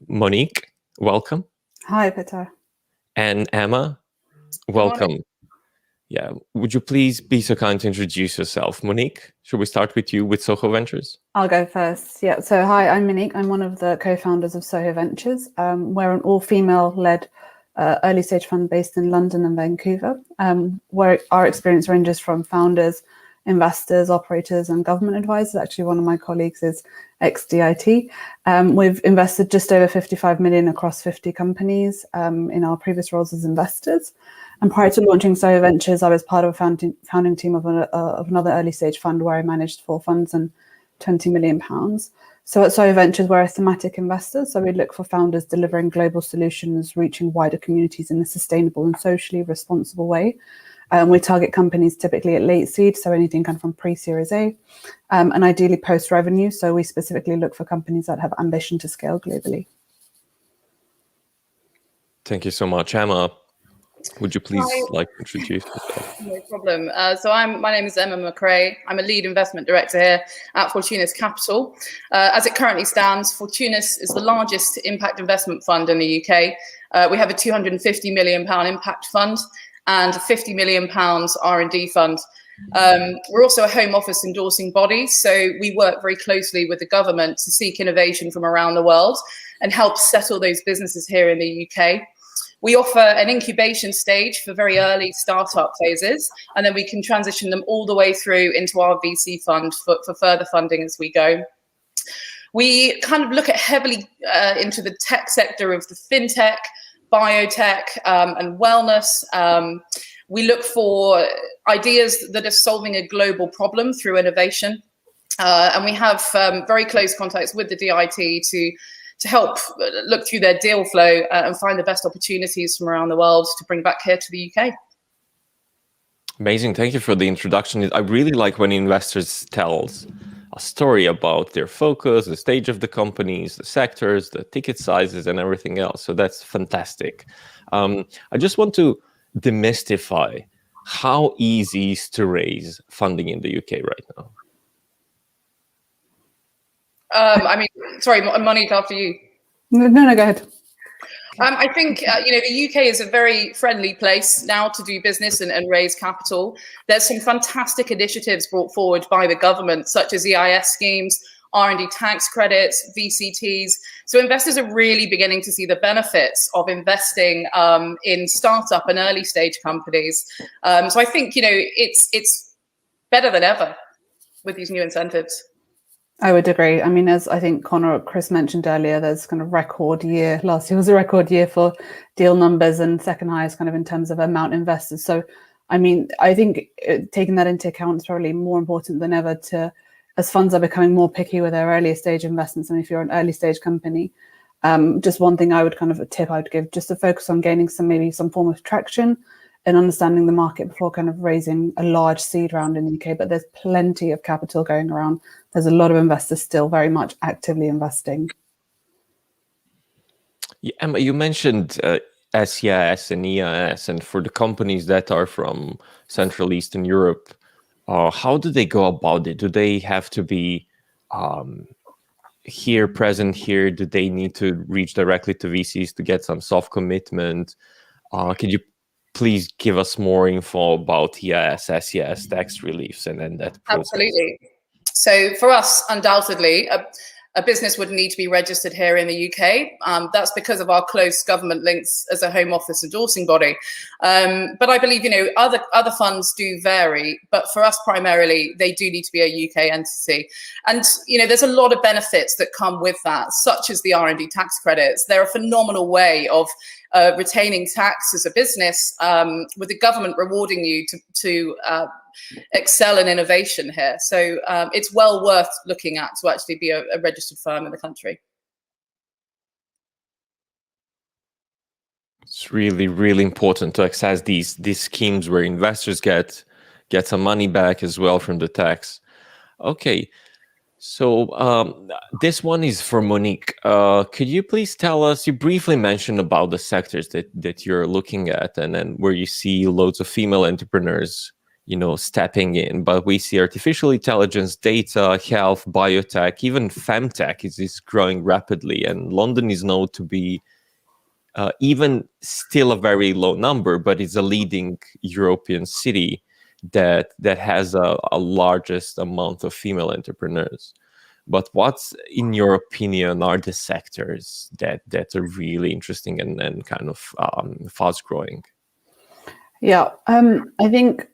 Monique welcome. Hi, Peter. And Emma, welcome. Yeah, would you please be so kind to introduce yourself? Monique, should we start with you with Soho Ventures? I'll go first. Yeah, so hi, I'm Monique. I'm one of the co-founders of Soho Ventures. We're an all-female-led early stage fund based in London and Vancouver, where our experience ranges from founders, investors, operators, and government advisors. Actually, one of my colleagues is ex-DIT. We've invested just over 55 million across 50 companies in our previous roles as investors. And prior to launching Soho Ventures, I was part of a founding team of another early stage fund where I managed 4 funds and £20 million. So at Soho Ventures, we're a thematic investor. So we look for founders delivering global solutions, reaching wider communities in a sustainable and socially responsible way. We target companies typically at late seed, so anything kind of from pre-Series A, and ideally post-revenue. So we specifically look for companies that have ambition to scale globally. Thank you so much. Emma, would you please introduce yourself? No problem. My name is Emma McRae. I'm a lead investment director here at Fortunas Capital. As it currently stands, Fortunas is the largest impact investment fund in the UK. We have a £250 million impact fund and a £50 million R&D fund. We're also a Home Office endorsing body, so we work very closely with the government to seek innovation from around the world and help settle those businesses here in the UK. We offer an incubation stage for very early startup phases, and then we can transition them all the way through into our VC fund for further funding as we go. We kind of look at heavily into the tech sector of the fintech, biotech, and wellness. We look for ideas that are solving a global problem through innovation. And we have very close contacts with the DIT to help look through their deal flow and find the best opportunities from around the world to bring back here to the UK. Amazing. Thank you for the introduction. I really like when investors tell a story about their focus, the stage of the companies, the sectors, the ticket sizes, and everything else. So that's fantastic. I just want to demystify how easy is to raise funding in the UK right now. Sorry, Monique, after you. No, go ahead. I think, the UK is a very friendly place now to do business and raise capital. There's some fantastic initiatives brought forward by the government, such as EIS schemes, R&D tax credits, VCTs. So investors are really beginning to see the benefits of investing in startup and early stage companies. So I think, it's better than ever with these new incentives. I would agree. I mean, as I think Conor or Chris mentioned earlier, there's kind of record year. Last year was a record year for deal numbers and second highest kind of in terms of amount invested. So, I mean, I think taking that into account is probably more important than ever as funds are becoming more picky with their earlier stage investments. And if you're an early stage company, just one thing I would kind of a tip I would give, just to focus on gaining maybe some form of traction and understanding the market before kind of raising a large seed round in the UK. But there's plenty of capital going around. There's a lot of investors still very much actively investing. Yeah, Emma, you mentioned SEIS and EIS, and for the companies that are from Central Eastern Europe, how do they go about it? Do they have to be present here? Do they need to reach directly to VCs to get some soft commitment? Could you please give us more info about EIS, SES, tax reliefs, and then that process? Absolutely. So for us, undoubtedly, a business would need to be registered here in the UK. That's because of our close government links as a Home Office endorsing body. But I believe, other funds do vary. But for us, primarily, they do need to be a UK entity. And, there's a lot of benefits that come with that, such as the R&D tax credits. They're a phenomenal way of retaining tax as a business, with the government rewarding you to excel in innovation here. So it's well worth looking at to actually be a registered firm in the country. It's really, really important to access these schemes where investors get some money back as well from the tax. Okay. So this one is for Monique. Could you please tell us, you briefly mentioned about the sectors that you're looking at and then where you see loads of female entrepreneurs, stepping in, but we see artificial intelligence, data, health, biotech, even femtech is growing rapidly. And London is known to be, even still a very low number, but it's a leading European city that has a largest amount of female entrepreneurs. But what's, in your opinion, are the sectors that are really interesting and kind of fast growing? Yeah, I think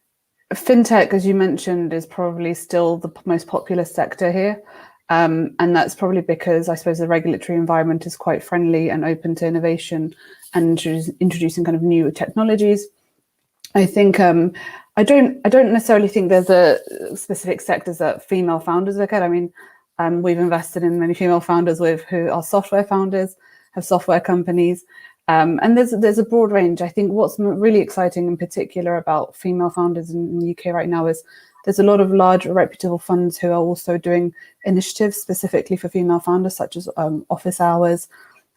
fintech, as you mentioned, is probably still the most popular sector here. And that's probably because I suppose the regulatory environment is quite friendly and open to innovation and introducing kind of new technologies. I think I don't necessarily think there's a specific sectors that female founders look at. I mean, we've invested in many female founders who are software founders, have software companies, and there's a broad range. I think what's really exciting in particular about female founders in the UK right now is there's a lot of large reputable funds who are also doing initiatives specifically for female founders, such as office hours.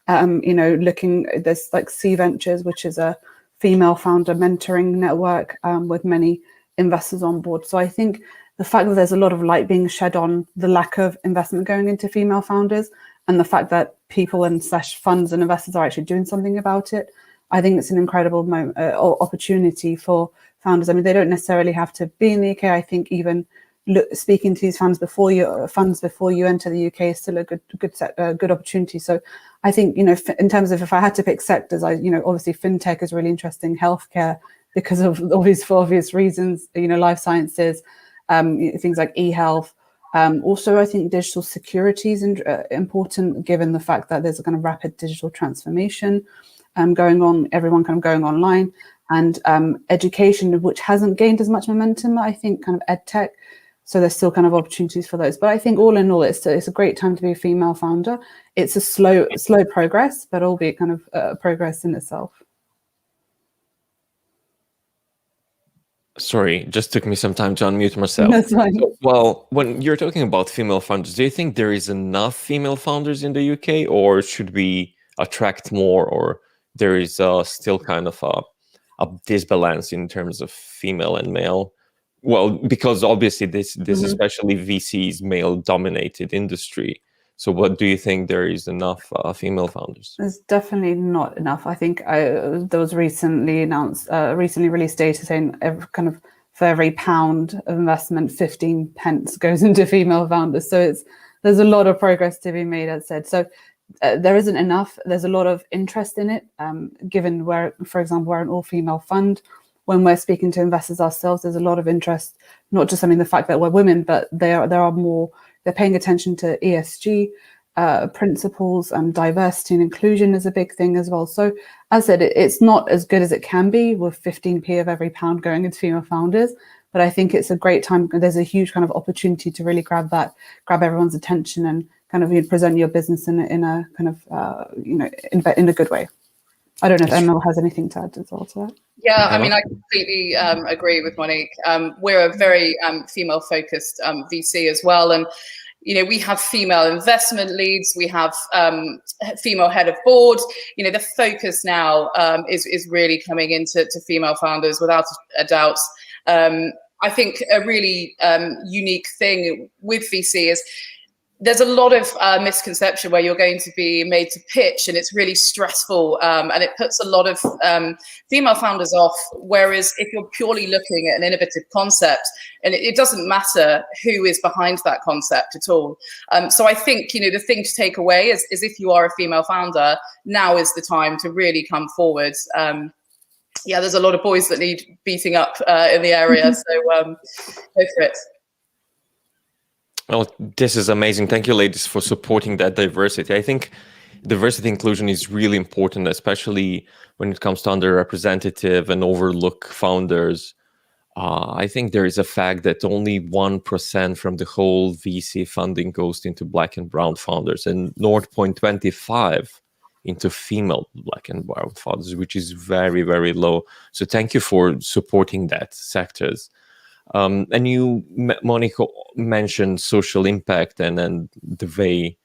There's like C Ventures, which is a female founder mentoring network with many investors on board. So I think the fact that there's a lot of light being shed on the lack of investment going into female founders, and the fact that people and funds and investors are actually doing something about it, I think it's an incredible opportunity for founders. I mean, they don't necessarily have to be in the UK. I think even speaking to these funds before you enter the UK is still a good opportunity. So I think, in terms of, if I had to pick sectors, obviously fintech is really interesting, healthcare because of obvious reasons, life sciences, things like e-health. Also, I think digital security is important, given the fact that there's a kind of rapid digital transformation going on, everyone kind of going online, and education, which hasn't gained as much momentum, I think, kind of ed tech. So there's still kind of opportunities for those. But I think all in all, it's a great time to be a female founder. It's a slow progress, but albeit kind of progress in itself. Sorry, just took me some time to unmute myself. That's fine. So, well, when you're talking about female founders, do you think there is enough female founders in the UK, or should we attract more, or there is still kind of a disbalance in terms of female and male? Well, because obviously this especially VC's male-dominated industry. So what do you think, there is enough female founders? There's definitely not enough. I think there was recently released data saying for every pound of investment, 15 pence goes into female founders. So there's a lot of progress to be made, as said. So there isn't enough. There's a lot of interest in it, given for example, we're an all-female fund. When we're speaking to investors ourselves, there's a lot of interest, not just, the fact that we're women, but there are more, they're paying attention to ESG principles, and diversity and inclusion is a big thing as well. So as I said, it's not as good as it can be with 15p of every pound going into female founders, but I think it's a great time. There's a huge kind of opportunity to really grab everyone's attention and kind of present your business in a kind of, in a good way. I don't know if Emma has anything to add as well to that. Yeah, I mean, I completely agree with Monique. We're a very female-focused VC as well, and we have female investment leads. We have female head of board. The focus now is really coming into female founders without a doubt. I think a really unique thing with VC is there's a lot of misconception where you're going to be made to pitch, and it's really stressful, and it puts a lot of female founders off. Whereas if you're purely looking at an innovative concept, and it doesn't matter who is behind that concept at all. So I think, the thing to take away is if you are a female founder, now is the time to really come forward. There's a lot of boys that need beating up in the area, so go for it. Well, this is amazing. Thank you, ladies, for supporting that diversity. I think diversity inclusion is really important, especially when it comes to underrepresented and overlooked founders. I think there is a fact that only 1% from the whole VC funding goes into Black and brown founders, and 0.25 into female Black and brown founders, which is very, very low. So thank you for supporting that sectors. And you, Monica, mentioned social impact and the way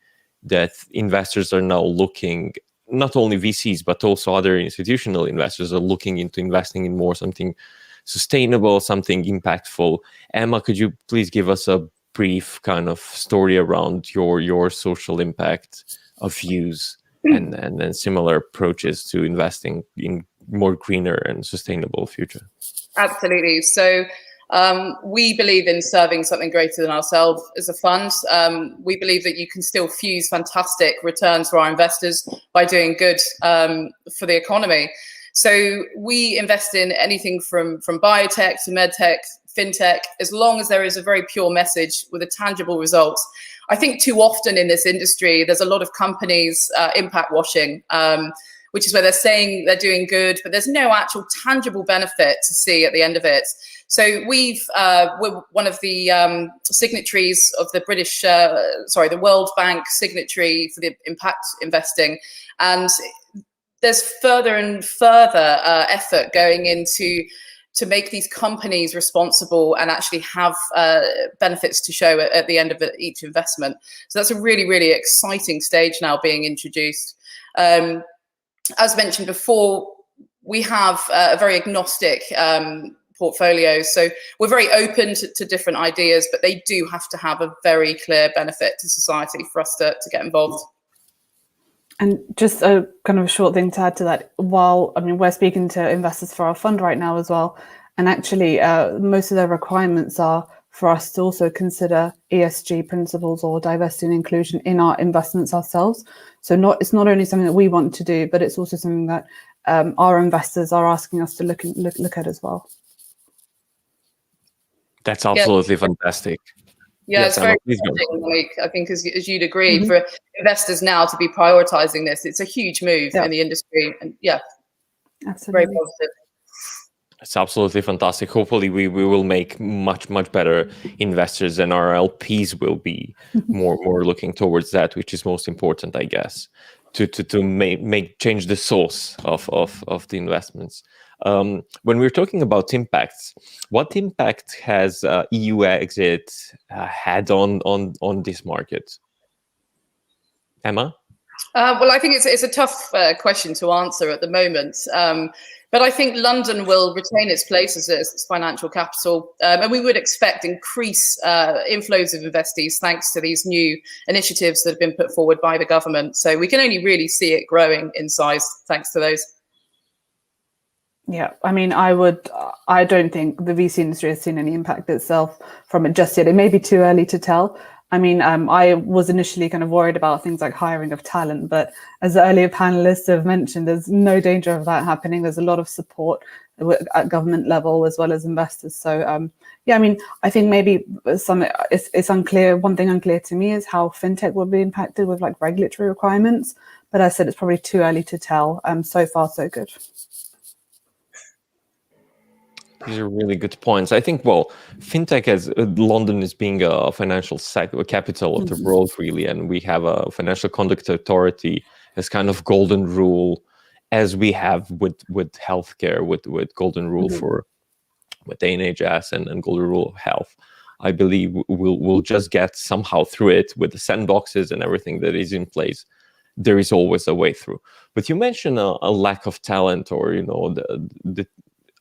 that investors are now looking, not only VCs, but also other institutional investors are looking into investing in more something sustainable, something impactful. Emma, could you please give us a brief kind of story around your social impact of views and similar approaches to investing in more greener and sustainable future. Absolutely. So we believe in serving something greater than ourselves as a fund. We believe that you can still fuse fantastic returns for our investors by doing good for the economy. So we invest in anything from biotech to medtech, fintech, as long as there is a very pure message with a tangible result. I think too often in this industry, there's a lot of companies impact washing, which is where they're saying they're doing good, but there's no actual tangible benefit to see at the end of it. So we're one of the signatories of the the World Bank signatory for the impact investing. And there's further and further effort going into to make these companies responsible and actually have benefits to show at the end of each investment. So that's a really, really exciting stage now being introduced. As mentioned before, we have a very agnostic portfolio. So we're very open to different ideas, but they do have to have a very clear benefit to society for us to get involved. And just a kind of short thing to add to that, while, I mean, we're speaking to investors for our fund right now as well, and actually most of their requirements are for us to also consider ESG principles or diversity and inclusion in our investments ourselves. So it's not only something that we want to do, but it's also something that our investors are asking us to look at as well. That's absolutely fantastic. Yeah, yes, it's very exciting, like, I think, as you'd agree, for investors now to be prioritizing this, it's a huge move in the industry. And absolutely. Very positive. It's absolutely fantastic. Hopefully we will make much better investors, and our LPs will be more looking towards that, which is most important, I guess, to make change the source of the investments. When we're talking about impacts, what impact has EU exit had on this market? Emma? Well, I think it's a tough question to answer at the moment. But I think London will retain its place as its financial capital. And we would expect increased inflows of investees thanks to these new initiatives that have been put forward by the government. So we can only really see it growing in size thanks to those. Yeah, I mean, I don't think the VC industry has seen any impact itself from it just yet. It may be too early to tell. I mean, I was initially kind of worried about things like hiring of talent, but as the earlier panelists have mentioned, there's no danger of that happening. There's a lot of support at government level as well as investors. So, yeah, I mean, I think maybe it's unclear. One thing unclear to me is how fintech will be impacted with like regulatory requirements. But I said it's probably too early to tell. So far, so good. These are really good points. I think, well, fintech, as London is being a financial capital of the world, really, and we have a financial conduct authority as kind of golden rule, as we have with healthcare, with golden rule with NHS and golden rule of health. I believe we'll just get somehow through it with the sandboxes and everything that is in place. There is always a way through. But you mentioned a lack of talent, or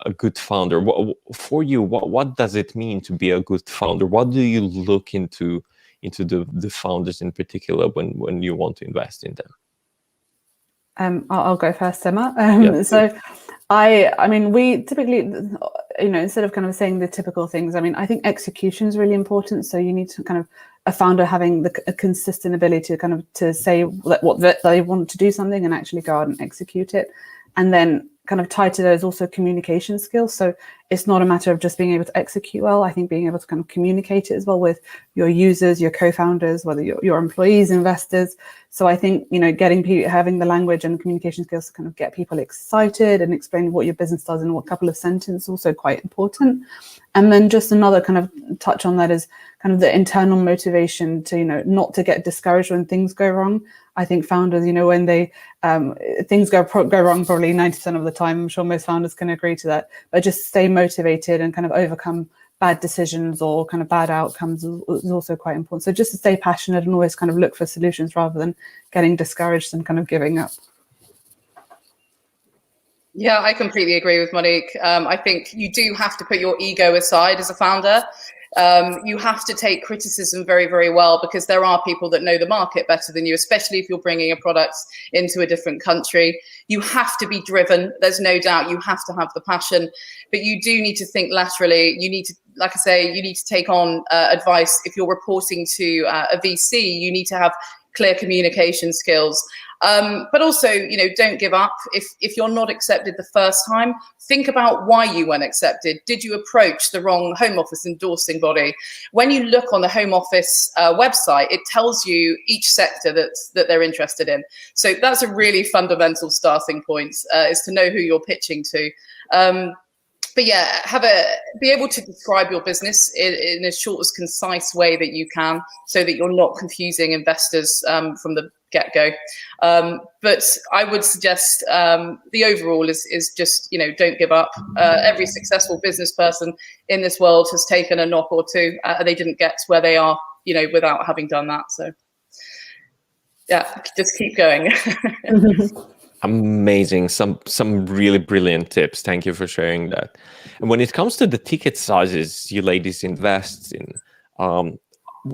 a good founder. For you, what does it mean to be a good founder? What do you look into the founders in particular when you want to invest in them? I'll go first, Emma. So I mean, we typically, instead of kind of saying the typical things, I mean, I think execution is really important. So you need to kind of a founder having a consistent ability to say that they want to do something and actually go out and execute it. And then kind of tied to those also communication skills. So it's not a matter of just being able to execute well. I think being able to kind of communicate it as well with your users, your co-founders, whether your employees, investors. So I think, having the language and communication skills to kind of get people excited and explain what your business does in what couple of sentences, also quite important. And then just another kind of touch on that is kind of the internal motivation to, not to get discouraged when things go wrong. I think founders, when they things go wrong probably 90% of the time. I'm sure most founders can agree to that. But just stay motivated and kind of overcome bad decisions or kind of bad outcomes is also quite important. So just to stay passionate and always kind of look for solutions rather than getting discouraged and kind of giving up. Yeah, I completely agree with Monique. I think you do have to put your ego aside as a founder. You have to take criticism very, very well, because there are people that know the market better than you, especially if you're bringing a product into a different country. You have to be driven. There's no doubt you have to have the passion, but you do need to think laterally. You need to, like I say, you need to take on advice. If you're reporting to a VC, you need to have clear communication skills. But also, don't give up. If you're not accepted the first time, think about why you weren't accepted. Did you approach the wrong Home Office endorsing body? When you look on the Home Office website, it tells you each sector that they're interested in. So that's a really fundamental starting point, is to know who you're pitching to. But yeah, be able to describe your business in as short as concise way that you can, so that you're not confusing investors from the get-go. But I would suggest the overall is just, don't give up. Every successful business person in this world has taken a knock or two, and they didn't get to where they are, without having done that. So yeah, just keep going. Amazing. Some really brilliant tips. Thank you for sharing that. And when it comes to the ticket sizes you ladies invest in,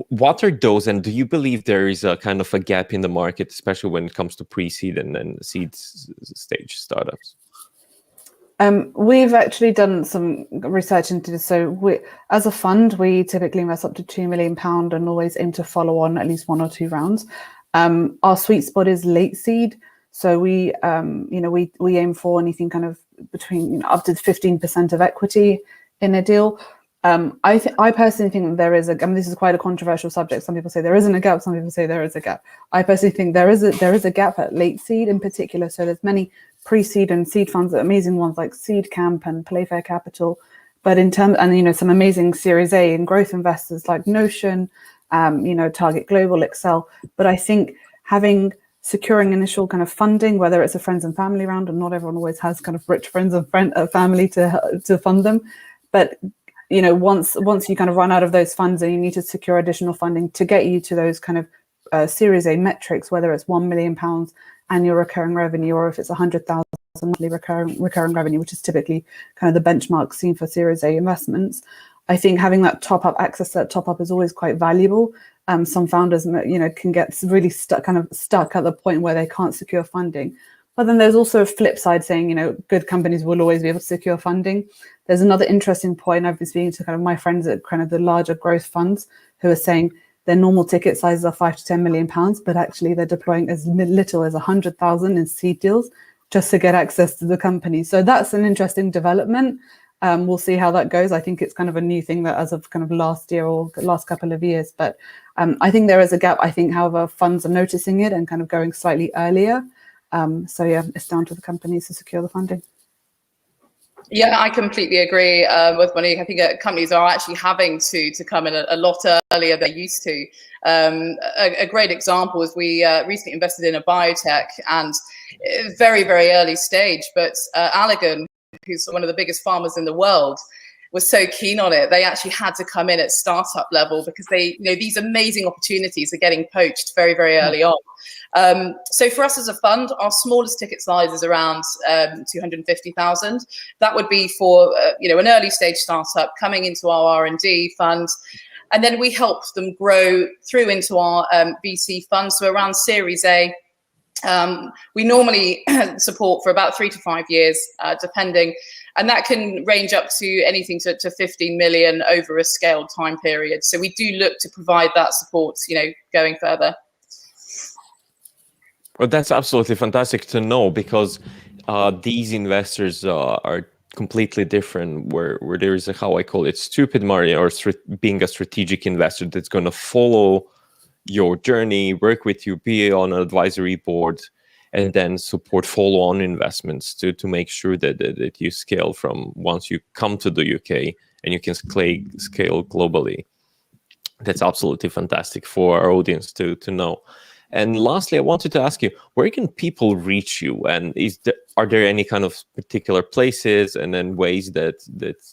what are those? And do you believe there is a kind of a gap in the market, especially when it comes to pre-seed and then seed stage startups? We've actually done some research into this. So as a fund, we typically invest up to £2 million and always aim to follow on at least 1 or 2 rounds. Our sweet spot is late seed. So we aim for anything kind of between up to 15% of equity in a deal. I personally think that there is this is quite a controversial subject. Some people say there isn't a gap. Some people say there is a gap. I personally think there is a gap at late seed in particular. So there's many pre-seed and seed funds, amazing ones like Seed Camp and Playfair Capital. But in terms, and some amazing Series A and growth investors like Notion, Target Global, Excel. But I think securing initial kind of funding, whether it's a friends and family round, and not everyone always has kind of rich friends and family to fund them. But once you kind of run out of those funds and you need to secure additional funding to get you to those kind of Series A metrics, whether it's £1 million annual recurring revenue, or if it's 100,000 monthly recurring revenue, which is typically kind of the benchmark seen for Series A investments. I think having that access to that top up is always quite valuable. Some founders, can get really stuck at the point where they can't secure funding. But then there's also a flip side saying, good companies will always be able to secure funding. There's another interesting point. I've been speaking to kind of my friends at kind of the larger growth funds who are saying their normal ticket sizes are £5 to £10 million, but actually they're deploying as little as 100,000 in seed deals just to get access to the company. So that's an interesting development. We'll see how that goes. I think it's kind of a new thing that as of kind of last year or last couple of years, but I think there is a gap. I think, however, funds are noticing it and kind of going slightly earlier. So yeah, it's down to the companies to secure the funding. Yeah, I completely agree with Monique. I think companies are actually having to come in a lot earlier than they used to. A great example is we recently invested in a biotech, and very, very early stage, but Allergan, who's one of the biggest pharmas in the world, was so keen on it. They actually had to come in at startup level because these amazing opportunities are getting poached very, very early on. So for us as a fund, our smallest ticket size is around 250,000. That would be for an early stage startup coming into our R&D fund. And then we help them grow through into our VC fund. So around Series A, we normally support for about 3 to 5 years, depending, and that can range up to anything to 15 million over a scaled time period. So we do look to provide that support, going further. Well, that's absolutely fantastic to know, because these investors are completely different, where there is how I call it stupid money, or being a strategic investor that's going to follow your journey, work with you, be on an advisory board, and then support follow-on investments to make sure that you scale from once you come to the UK and you can scale globally. That's absolutely fantastic for our audience to know. And lastly, I wanted to ask you, where can people reach you? And are there any kind of particular places and then ways that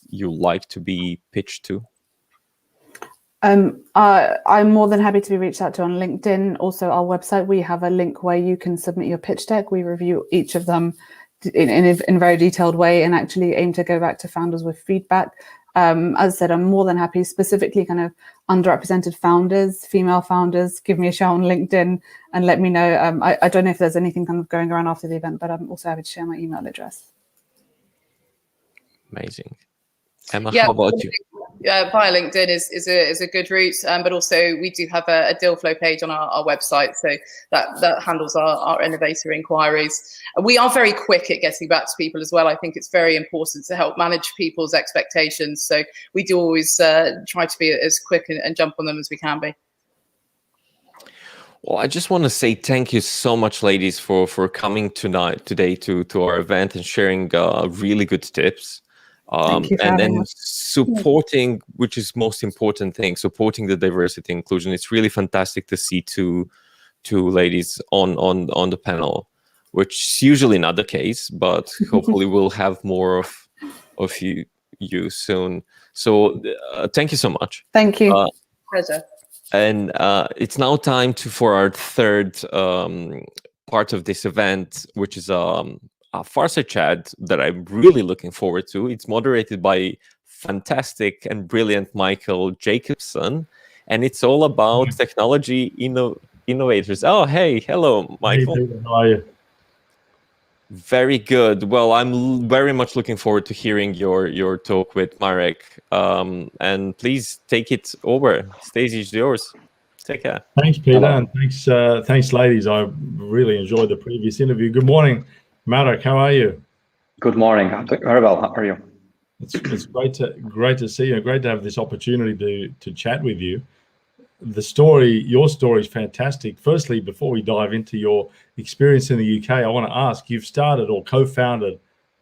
you like to be pitched to? I'm more than happy to be reached out to on LinkedIn. Also, our website, we have a link where you can submit your pitch deck. We review each of them in a very detailed way and actually aim to go back to founders with feedback. As I said, I'm more than happy, specifically kind of underrepresented founders, female founders, give me a shout on LinkedIn and let me know. I don't know if there's anything kind of going around after the event, but I'm also happy to share my email address. Amazing. Emma, Yeah, how about you? Via LinkedIn is a good route, but also we do have a deal flow page on our website, so that handles our innovator inquiries. We are very quick at getting back to people as well. I think it's very important to help manage people's expectations, so we do always try to be as quick and jump on them as we can be. Well, I just want to say thank you so much, ladies, for coming today to our event and sharing really good tips. Thank you for and having then us. supporting, which is most important thing, supporting the diversity inclusion. It's really fantastic to see two ladies on the panel, which is usually not the case, but hopefully we'll have more of you soon. So thank you so much. Thank you. Pleasure. And it's now time for our third part of this event, which is a fireside chat that I'm really looking forward to. It's moderated by fantastic and brilliant Michael Jacobson, and it's all about technology innovators. Oh, hey, hello, Michael. Hey, Peter, how are you? Very good. Well, I'm very much looking forward to hearing your talk with Marek. And please take it over. Stage is yours. Take care. Thanks, Peter, and thanks, ladies. I really enjoyed the previous interview. Good morning, Marek. How are you? Good morning. I'm doing very well. How are you? It's great to see you. Great to have this opportunity to chat with you. Your story is fantastic. Firstly, before we dive into your experience in the UK, I want to ask, you've started or co-founded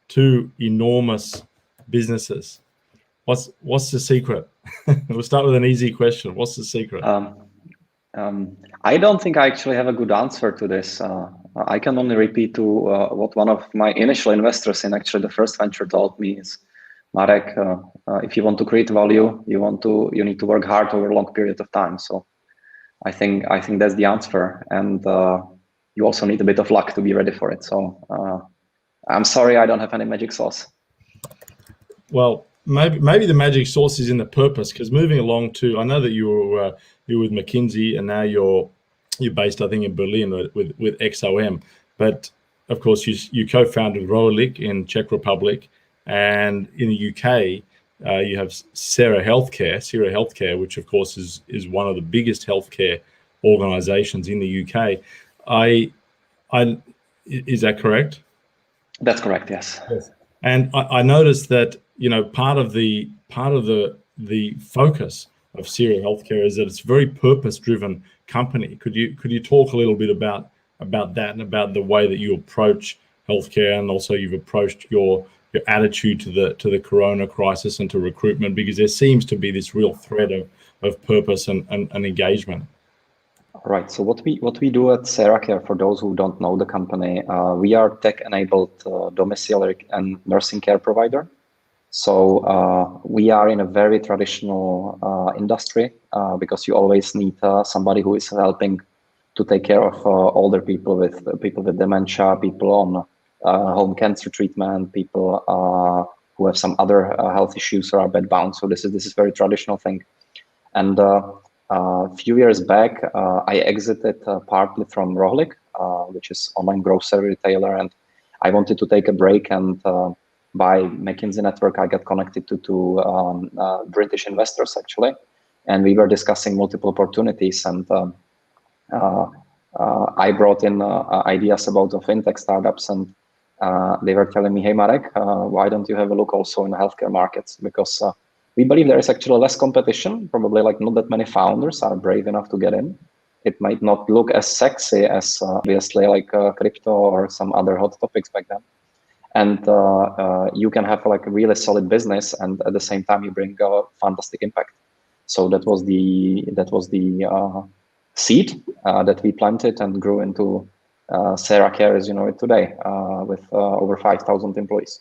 2 enormous businesses. What's the secret? We'll start with an easy question. What's the secret? I don't think I actually have a good answer to this. I can only repeat to what one of my initial investors in actually the first venture told me is, Marek, if you want to create value, you need to work hard over a long period of time. So I think that's the answer, and you also need a bit of luck to be ready for it. So I'm sorry, I don't have any magic sauce. Well, maybe the magic sauce is in the purpose, because moving along to, I know that you're with McKinsey, and now you're based, I think, in Berlin with XOM, but of course you co-founded Roelik in Czech Republic, and in the UK you have Sera Healthcare, which of course is one of the biggest healthcare organizations in the UK. Is that correct? That's correct, yes. And I noticed that, you know, part of the focus of Sera Healthcare is that it's a very purpose-driven company. Could you talk a little bit about that and about the way that you approach healthcare, and also you've approached your attitude to the corona crisis and to recruitment, because there seems to be this real thread of purpose and engagement. Right. So what we do at SeraCare, for those who don't know the company, we are tech-enabled domiciliary and nursing care provider. So we are in a very traditional industry because you always need somebody who is helping to take care of older people with dementia, people on home cancer treatment, people who have some other health issues or are bedbound. So this is very traditional thing. And a few years back, I exited partly from Roelik, which is online grocery retailer, and I wanted to take a break. And by McKinsey network, I got connected to two British investors actually, and we were discussing multiple opportunities. And I brought in ideas about the fintech startups, and they were telling me, "Hey Marek, why don't you have a look also in the healthcare markets? Because we believe there is actually less competition. Probably like not that many founders are brave enough to get in. It might not look as sexy as obviously like crypto or some other hot topics back then. And you can have like a really solid business, and at the same time you bring a fantastic impact." So that was the seed that we planted and grew into SeraCare as you know it today, with over 5,000 employees.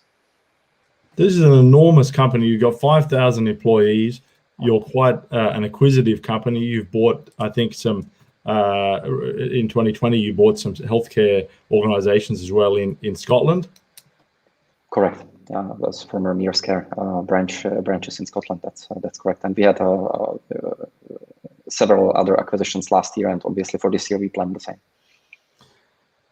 This is an enormous company. You've got 5,000 employees. You're quite an acquisitive company. You've bought, I think, some in 2020. You bought some healthcare organisations as well in Scotland. Correct. was former Mearscare branches in Scotland. That's correct. And we had several other acquisitions last year, and obviously for this year we plan the same.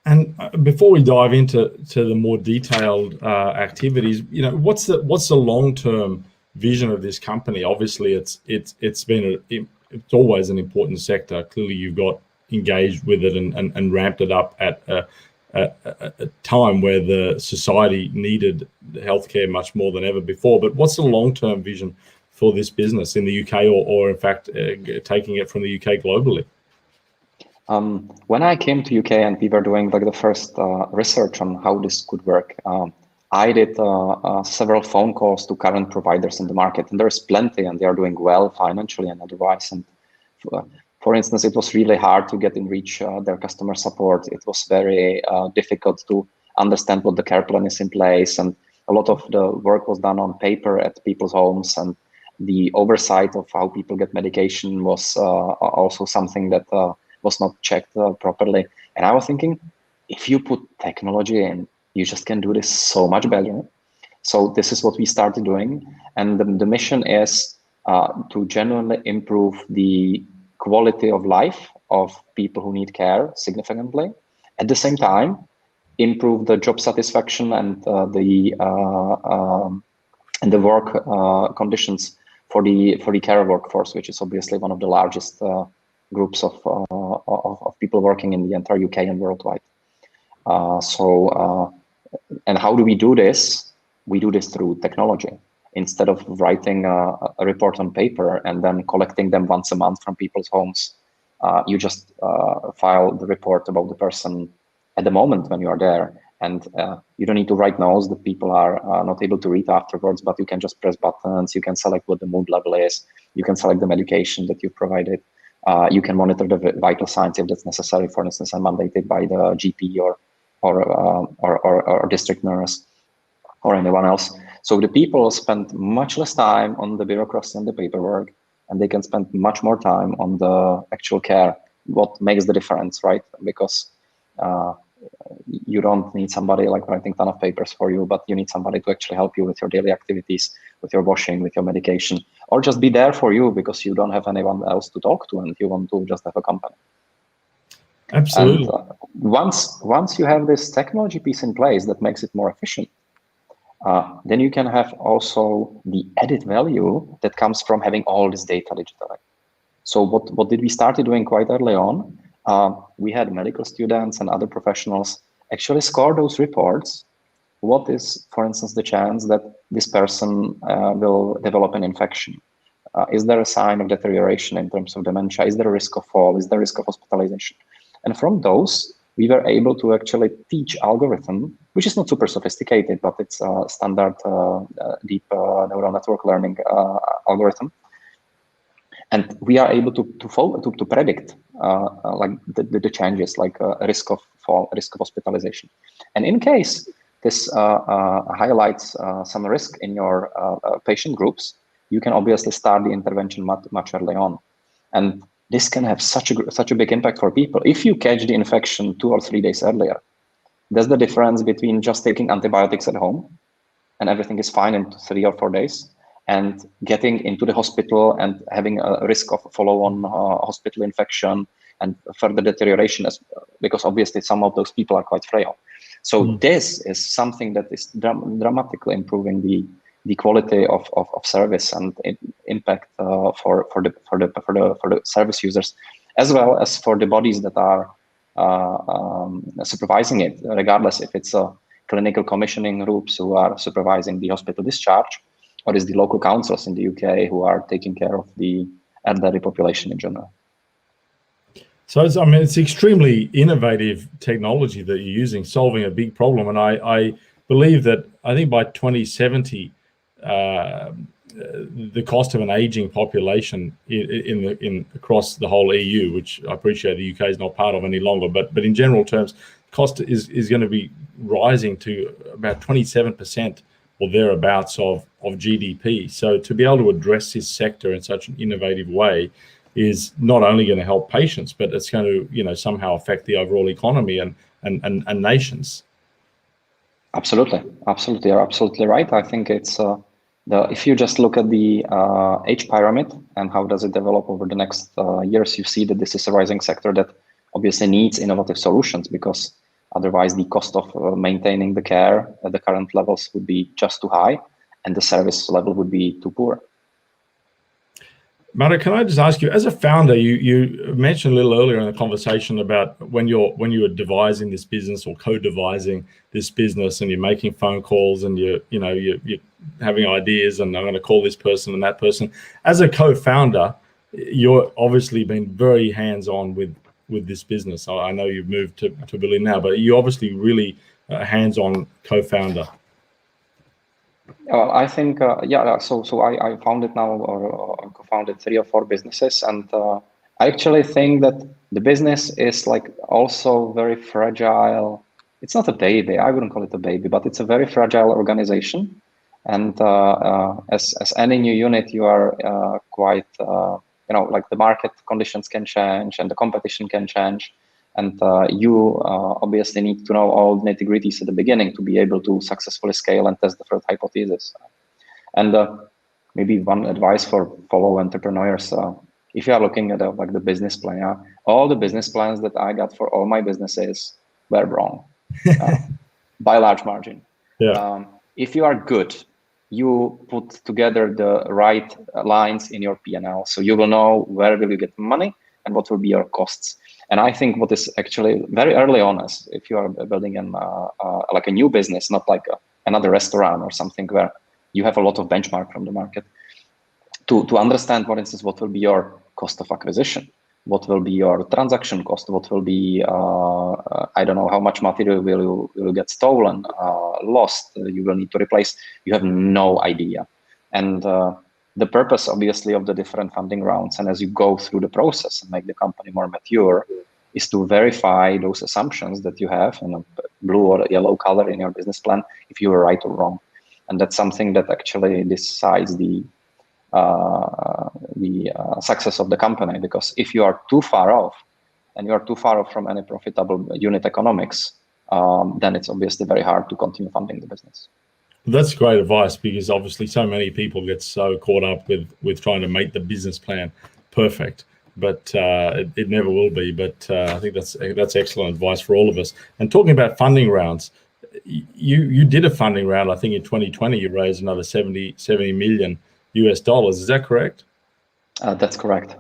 And before we dive into the more detailed activities, what's the long-term vision of this company? Obviously, it's always an important sector. Clearly, you've got engaged with it and ramped it up at a time where the society needed healthcare much more than ever before. But what's the long-term vision for this business in the UK, or in fact, taking it from the UK globally? When I came to UK and we were doing the first research on how this could work, I did several phone calls to current providers in the market, and there's plenty, and they are doing well financially and otherwise. And for instance, it was really hard to get in reach their customer support. It was very difficult to understand what the care plan is in place, and a lot of the work was done on paper at people's homes, and the oversight of how people get medication was also something that was not checked properly. And I was thinking, if you put technology in, you just can do this so much better. So this is what we started doing. And the mission is to genuinely improve the quality of life of people who need care significantly. At the same time, improve the job satisfaction and the work conditions for the care workforce, which is obviously one of the largest groups of people working in the entire UK and worldwide. And how do we do this? We do this through technology. Instead of writing a report on paper and then collecting them once a month from people's homes, you just file the report about the person at the moment when you are there. And you don't need to write notes that people are not able to read afterwards, but you can just press buttons. You can select what the mood level is. You can select the medication that you've provided. You can monitor the vital signs if that's necessary, for instance, and mandated by the GP or district nurse or anyone else. So the people spend much less time on the bureaucracy and the paperwork, and they can spend much more time on the actual care, what makes the difference, right? Because you don't need somebody like writing a ton of papers for you, but you need somebody to actually help you with your daily activities, with your washing, with your medication, or just be there for you because you don't have anyone else to talk to and you want to just have a company. Absolutely. And once you have this technology piece in place that makes it more efficient, then you can have also the added value that comes from having all this data digitally. So what did we start doing quite early on? We had medical students and other professionals actually score those reports. What is, for instance, the chance that this person will develop an infection? Is there a sign of deterioration in terms of dementia? Is there a risk of fall? Is there a risk of hospitalization? And from those, we were able to actually teach algorithm, which is not super sophisticated, but it's a standard deep neural network learning algorithm. And we are able to predict like the changes, like risk of fall, risk of hospitalization. And in case this highlights some risk in your patient groups, you can obviously start the intervention much early on. And this can have such a big impact for people. If you catch the infection 2 or 3 days earlier, there's the difference between just taking antibiotics at home and everything is fine in 3 or 4 days, and getting into the hospital and having a risk of follow-on hospital infection and further deterioration, because obviously some of those people are quite frail. So this is something that is dramatically improving the quality of service and impact for the service users, as well as for the bodies that are supervising it, regardless if it's a clinical commissioning groups who are supervising the hospital discharge, or is the local councils in the UK who are taking care of the elderly population in general. So it's extremely innovative technology that you're using, solving a big problem. And I believe that I think by 2070, the cost of an aging population across the whole EU, which I appreciate the UK is not part of any longer, but in general terms, cost is going to be rising to about 27% or thereabouts of GDP. So to be able to address this sector in such an innovative way is not only going to help patients, but it's going to somehow affect the overall economy and nations. Absolutely, absolutely, you're absolutely right. I think it's if you just look at the age pyramid and how does it develop over the next years, you see that this is a rising sector that obviously needs innovative solutions, because otherwise the cost of maintaining the care at the current levels would be just too high, and the service level would be too poor. Mara, can I just ask you, as a founder, you mentioned a little earlier in the conversation about when you're devising this business or co-devising this business, and you're making phone calls and you're having ideas, and I'm going to call this person and that person. As a co-founder, you're obviously been very hands-on with this business. I know you've moved to Berlin now, but you obviously really hands-on co-founder. I think, so I founded now, or co-founded 3 or 4 businesses. And I actually think that the business is like also very fragile. It's not a baby, I wouldn't call it a baby, but it's a very fragile organization. And as any new unit, you are quite, like the market conditions can change and the competition can change. And you obviously need to know all the nitty-gritties at the beginning to be able to successfully scale and test the first hypothesis. And maybe one advice for fellow entrepreneurs, if you are looking at the business plan, all the business plans that I got for all my businesses were wrong by a large margin. Yeah. If you are good, you put together the right lines in your P&L, so you will know where will you get money and what will be your costs. And I think what is actually very early on, as if you are building like a new business, not like another restaurant or something where you have a lot of benchmark from the market, to understand, for instance, what will be your cost of acquisition, what will be your transaction cost, what will be, I don't know, how much material will get stolen, lost, you will need to replace. You have no idea. And the purpose, obviously, of the different funding rounds, and as you go through the process and make the company more mature, is to verify those assumptions that you have in a blue or yellow color in your business plan, if you were right or wrong. And that's something that actually decides the success of the company, because if you are too far off, and you are too far off from any profitable unit economics, then it's obviously very hard to continue funding the business. That's great advice, because obviously so many people get so caught up with trying to make the business plan perfect, but it never will be. But I think that's excellent advice for all of us. And talking about funding rounds, you did a funding round. I think in 2020 you raised another $70 million US. Is that correct? That's correct.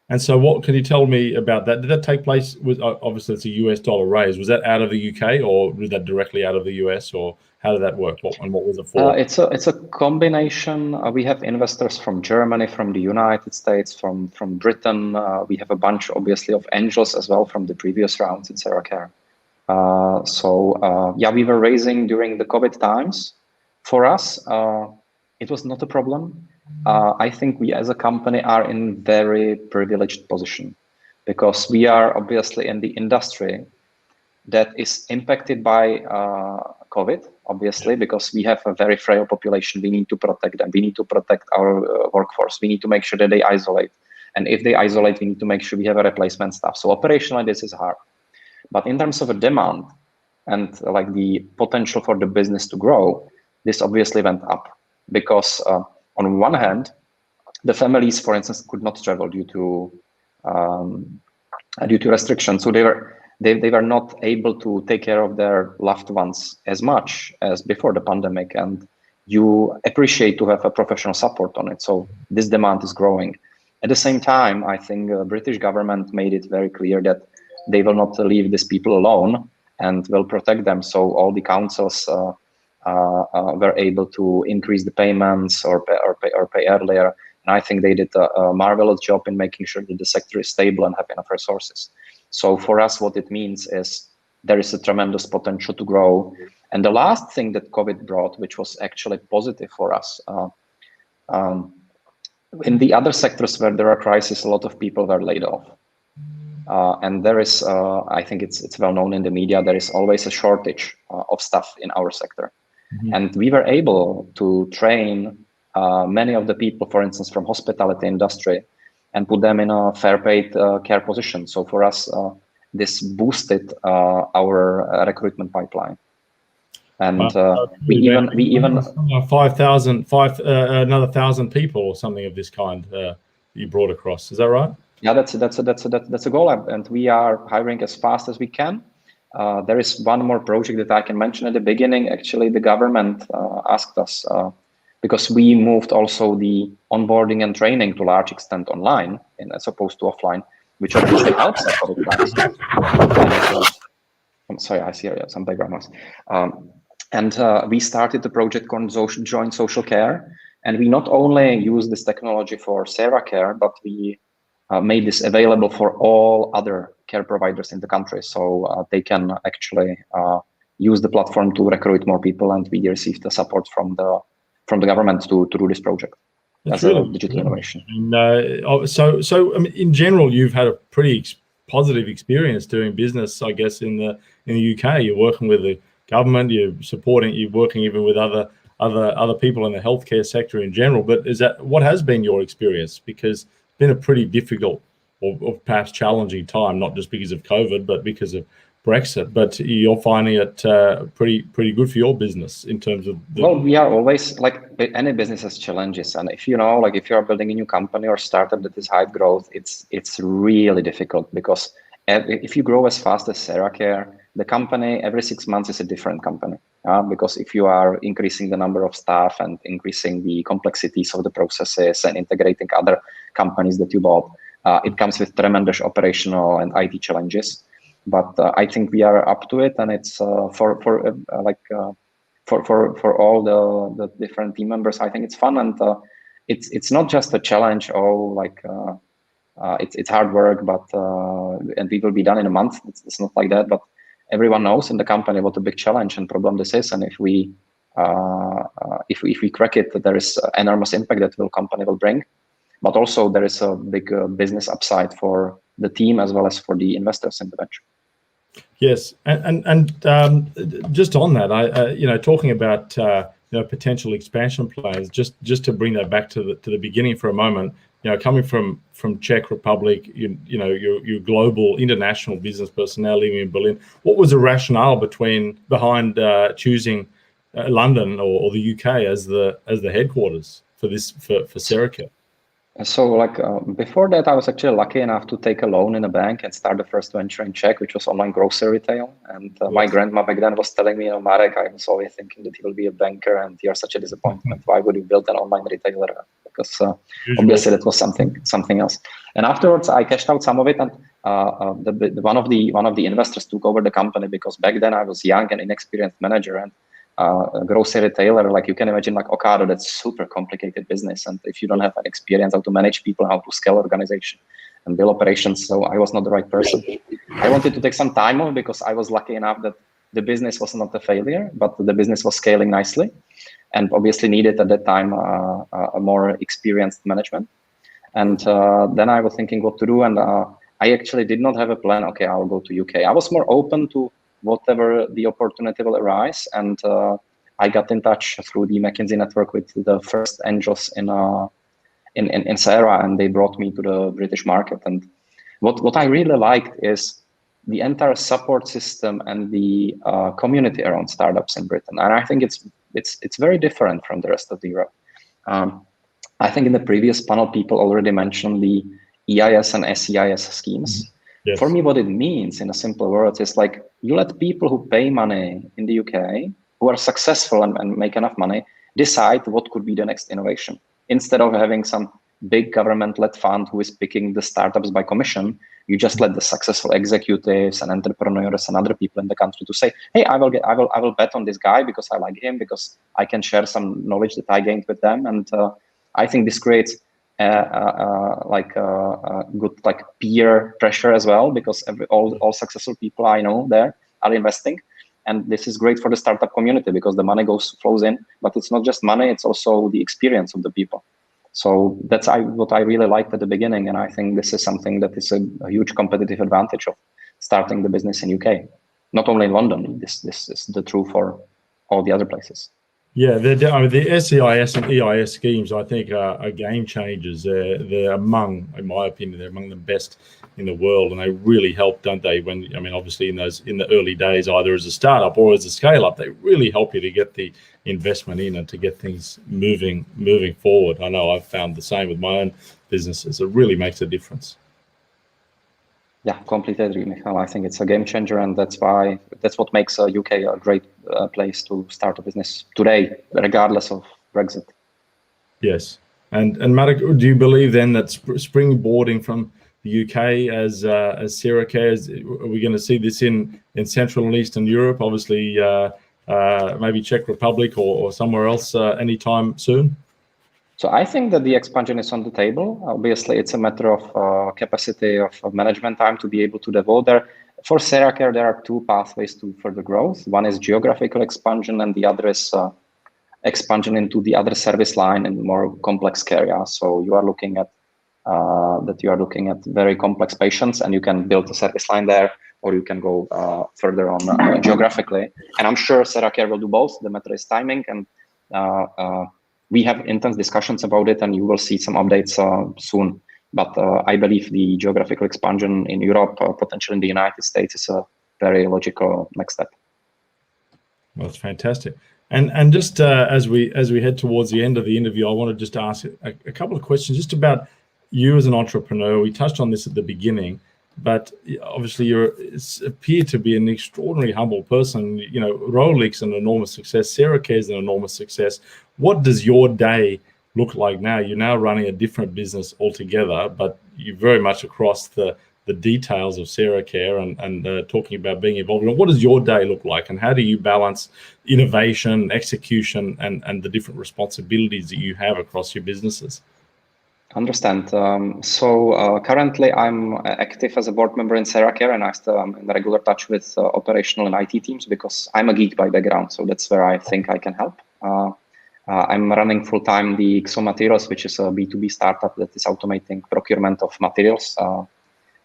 And so, what can you tell me about that? Did that take place with, obviously it's a US dollar raise? Was that out of the UK, or was that directly out of the US, or how did that work? And what was it for? It's a combination. We have investors from Germany, from the United States, from Britain. We have a bunch, obviously, of angels as well from the previous rounds in Seracare. We were raising during the COVID times. For us, it was not a problem. I think we as a company are in very privileged position, because we are obviously in the industry that is impacted by COVID, obviously, because we have a very frail population. We need to protect them. We need to protect our workforce. We need to make sure that they isolate. And if they isolate, we need to make sure we have a replacement staff. So operationally, this is hard. But in terms of a demand and like the potential for the business to grow, this obviously went up, because on one hand, the families, for instance, could not travel due to restrictions. So they were not able to take care of their loved ones as much as before the pandemic, and you appreciate to have a professional support on it. So this demand is growing. At the same time, I think the British government made it very clear that they will not leave these people alone and will protect them. So all the councils were able to increase the payments or pay earlier. And I think they did a marvelous job in making sure that the sector is stable and have enough resources. So for us, what it means is there is a tremendous potential to grow. And the last thing that COVID brought, which was actually positive for us, in the other sectors where there are crises, a lot of people were laid off. And there is, I think it's well known in the media, there is always a shortage of staff in our sector. Mm-hmm. And we were able to train many of the people, for instance, from hospitality industry, and put them in a fair paid care position. So for us, this boosted our recruitment pipeline. And we even 5,000, another 1,000 people or something of this kind you brought across. Is that right? Yeah, that's a goal, and we are hiring as fast as we can. There is one more project that I can mention at the beginning. Actually, the government asked us because we moved also the onboarding and training to a large extent online as opposed to offline, which obviously helps us for the class. I'm sorry, I see some background noise. And we started the project called Joint Social Care. And we not only use this technology for Sarah Care, but we made this available for all other care providers in the country. So they can actually use the platform to recruit more people. And we received the support from the government to do this project. That's really a digital innovation. And, so I mean, in general, you've had a pretty positive experience doing business, I guess, in the UK. You're working with the government, you're working even with other people in the healthcare sector in general. But what has been your experience? Because it's been a pretty difficult or perhaps challenging time, not just because of COVID, but because of Brexit. But you're finding it pretty good for your business in terms of. Well, we are always, like any business has challenges, and if you are building a new company or startup that is high growth, it's really difficult because if you grow as fast as Sarah Care, the company every 6 months is a different company. Because if you are increasing the number of staff and increasing the complexities of the processes and integrating other companies that you bought, it comes with tremendous operational and IT challenges. But I think we are up to it, and it's for all the different team members. I think it's fun, and it's not just a challenge. It's hard work, but and we will be done in a month. It's not like that, but everyone knows in the company what a big challenge and problem this is, and if we crack it, there is enormous impact that the company will bring. But also there is a big business upside for the team as well as for the investors in the venture. Yes, and just on that, talking about potential expansion plans, just to bring that back to the beginning for a moment. Coming from Czech Republic, you're global, international business personnel living in Berlin. What was the rationale behind choosing London or the UK as the headquarters for Sarah Care? So before that, I was actually lucky enough to take a loan in a bank and start the first venture in Czech, which was online grocery retail. And my grandma back then was telling me, Marek, I was always thinking that he will be a banker and you're such a disappointment. Why would you build an online retailer? Because obviously that was something else. And afterwards, I cashed out some of it, and one of the investors took over the company because back then I was young and inexperienced manager, and a grocery retailer, like you can imagine, like Ocado, that's super complicated business. And if you don't have an experience how to manage people, how to scale organization and build operations, so I was not the right person. I wanted to take some time off because I was lucky enough that the business was not a failure, but the business was scaling nicely, and obviously needed at that time a more experienced management. And then I was thinking what to do, and I actually did not have a plan. Okay, I'll go to UK. I was more open to whatever the opportunity will arise, and I got in touch through the McKinsey network with the first angels in Sarah, and they brought me to the British market. And what I really liked is the entire support system and the community around startups in Britain. And I think it's very different from the rest of Europe. I think in the previous panel, people already mentioned the EIS and SEIS schemes. Yes. For me, what it means in a simple words is like you let people who pay money in the UK, who are successful and make enough money, decide what could be the next innovation. Instead of having some big government-led fund who is picking the startups by commission, you just let the successful executives and entrepreneurs and other people in the country to say, hey, I will bet on this guy because I like him, because I can share some knowledge that I gained with them. And I think this creates good peer pressure as well, because all successful people I know there are investing, and this is great for the startup community because the money flows in, but it's not just money, it's also the experience of the people. So that's what I really liked at the beginning, and I think this is something that is a huge competitive advantage of starting the business in UK. Not only in London, this is the true for all the other places. Yeah, the SEIS and EIS schemes, I think, are game changers. They're among, in my opinion, they're among the best in the world, and they really help, don't they? When, I mean, obviously in the early days, either as a startup or as a scale up, they really help you to get the investment in and to get things moving forward. I know I've found the same with my own businesses. It really makes a difference. Yeah, completely agree, Michael. I think it's a game changer, and that's what makes UK a great place to start a business today, regardless of Brexit. Yes, and Marek, do you believe then that springboarding from the UK as Seracare, are we going to see this in Central and Eastern Europe? Obviously, maybe Czech Republic or somewhere else anytime soon. So I think that the expansion is on the table. Obviously, it's a matter of capacity of management time to be able to devote there. For Seracare, there are two pathways to further growth. One is geographical expansion, and the other is expansion into the other service line in more complex areas. So you are looking at very complex patients, and you can build a service line there, or you can go further on geographically. And I'm sure Seracare will do both. The matter is timing, and we have intense discussions about it, and you will see some updates soon. But I believe the geographical expansion in Europe, potentially in the United States, is a very logical next step. Well, that's fantastic. And just as we head towards the end of the interview, I want to just ask a couple of questions just about you as an entrepreneur. We touched on this at the beginning, but obviously you appear to be an extraordinarily humble person. You know, Rolex an enormous success, Seracare is an enormous success. What does your day look like now? You're now running a different business altogether, but you're very much across the details of Seracare and talking about being involved. What does your day look like, and how do you balance innovation, execution, and the different responsibilities that you have across your businesses? Understand. So currently I'm active as a board member in Seracare, and I'm in regular touch with operational and IT teams because I'm a geek by background. So that's where I think I can help. I'm running full-time the XO Materials, which is a B2B startup that is automating procurement of materials.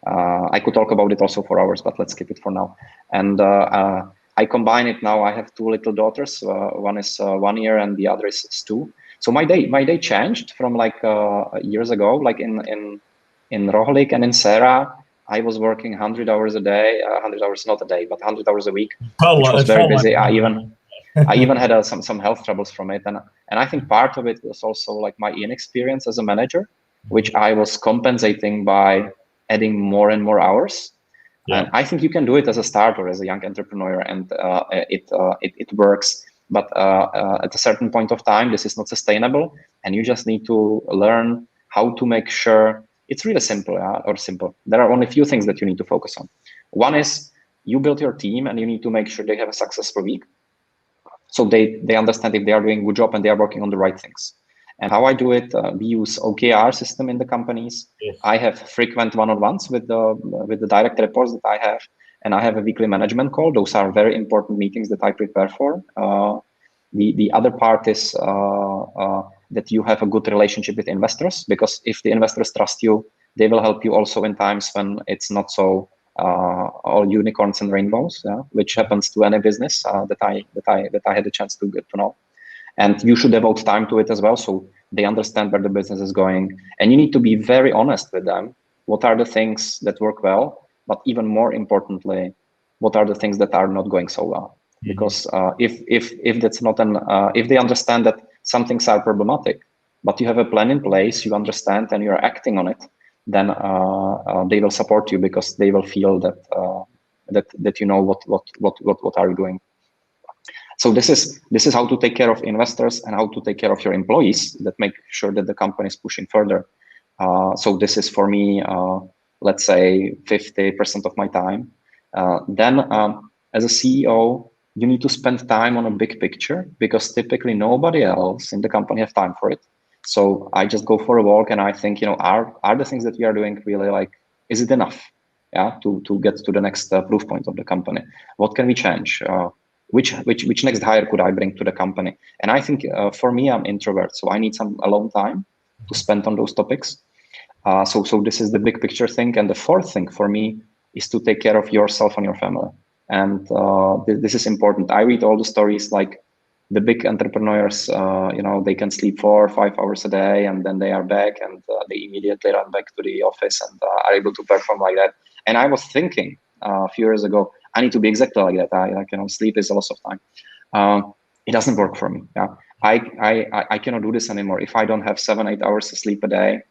I could talk about it also for hours, but let's keep it for now. And I combine it now. I have two little daughters. One is 1 year and the other is 2. So my day changed from like years ago. Like in Rohlik and in Sera, I was working 100 hours a day, 100 hours not a day, but 100 hours a week, which was very busy. I even had some health troubles from it, and I think part of it was also like my inexperience as a manager, which I was compensating by adding more and more hours. Yeah. And I think you can do it as a starter, as a young entrepreneur, and it works. But at a certain point of time, this is not sustainable, and you just need to learn how to make sure it's really simple. There are only a few things that you need to focus on. One is you build your team, and you need to make sure they have a successful week, so they understand if they are doing a good job and they are working on the right things. And how I do it, we use OKR system in the companies. Yes. I have frequent one-on-ones with the direct reports that I have, and I have a weekly management call. Those are very important meetings that I prepare for. The other part is that you have a good relationship with investors, because if the investors trust you, they will help you also in times when it's not so all unicorns and rainbows, which happens to any business that I had a chance to get to know. And you should devote time to it as well, so they understand where the business is going. And you need to be very honest with them. What are the things that work well? But even more importantly, what are the things that are not going so well? Mm-hmm. Because if that's not if they understand that some things are problematic, but you have a plan in place, you understand, and you're acting on it, then they will support you, because they will feel that you know what are you doing. So this is how to take care of investors and how to take care of your employees, that make sure that the company is pushing further. So this is for me, let's say 50% of my time. Then as a CEO, you need to spend time on a big picture, because typically nobody else in the company have time for it. So I just go for a walk and I think, are the things that we are doing really, like, is it enough? Yeah, to get to the next proof point of the company. What can we change? Which next hire could I bring to the company? And I think for me, I'm introvert, so I need some alone time to spend on those topics. So this is the big picture thing. And the fourth thing for me is to take care of yourself and your family. And this is important. I read all the stories like the big entrepreneurs, they can sleep 4 or 5 hours a day, and then they are back, and they immediately run back to the office and are able to perform like that. And I was thinking a few years ago, I need to be exactly like that. Sleep is a loss of time. It doesn't work for me. Yeah, I cannot do this anymore. If I don't have 7-8 hours of sleep a day,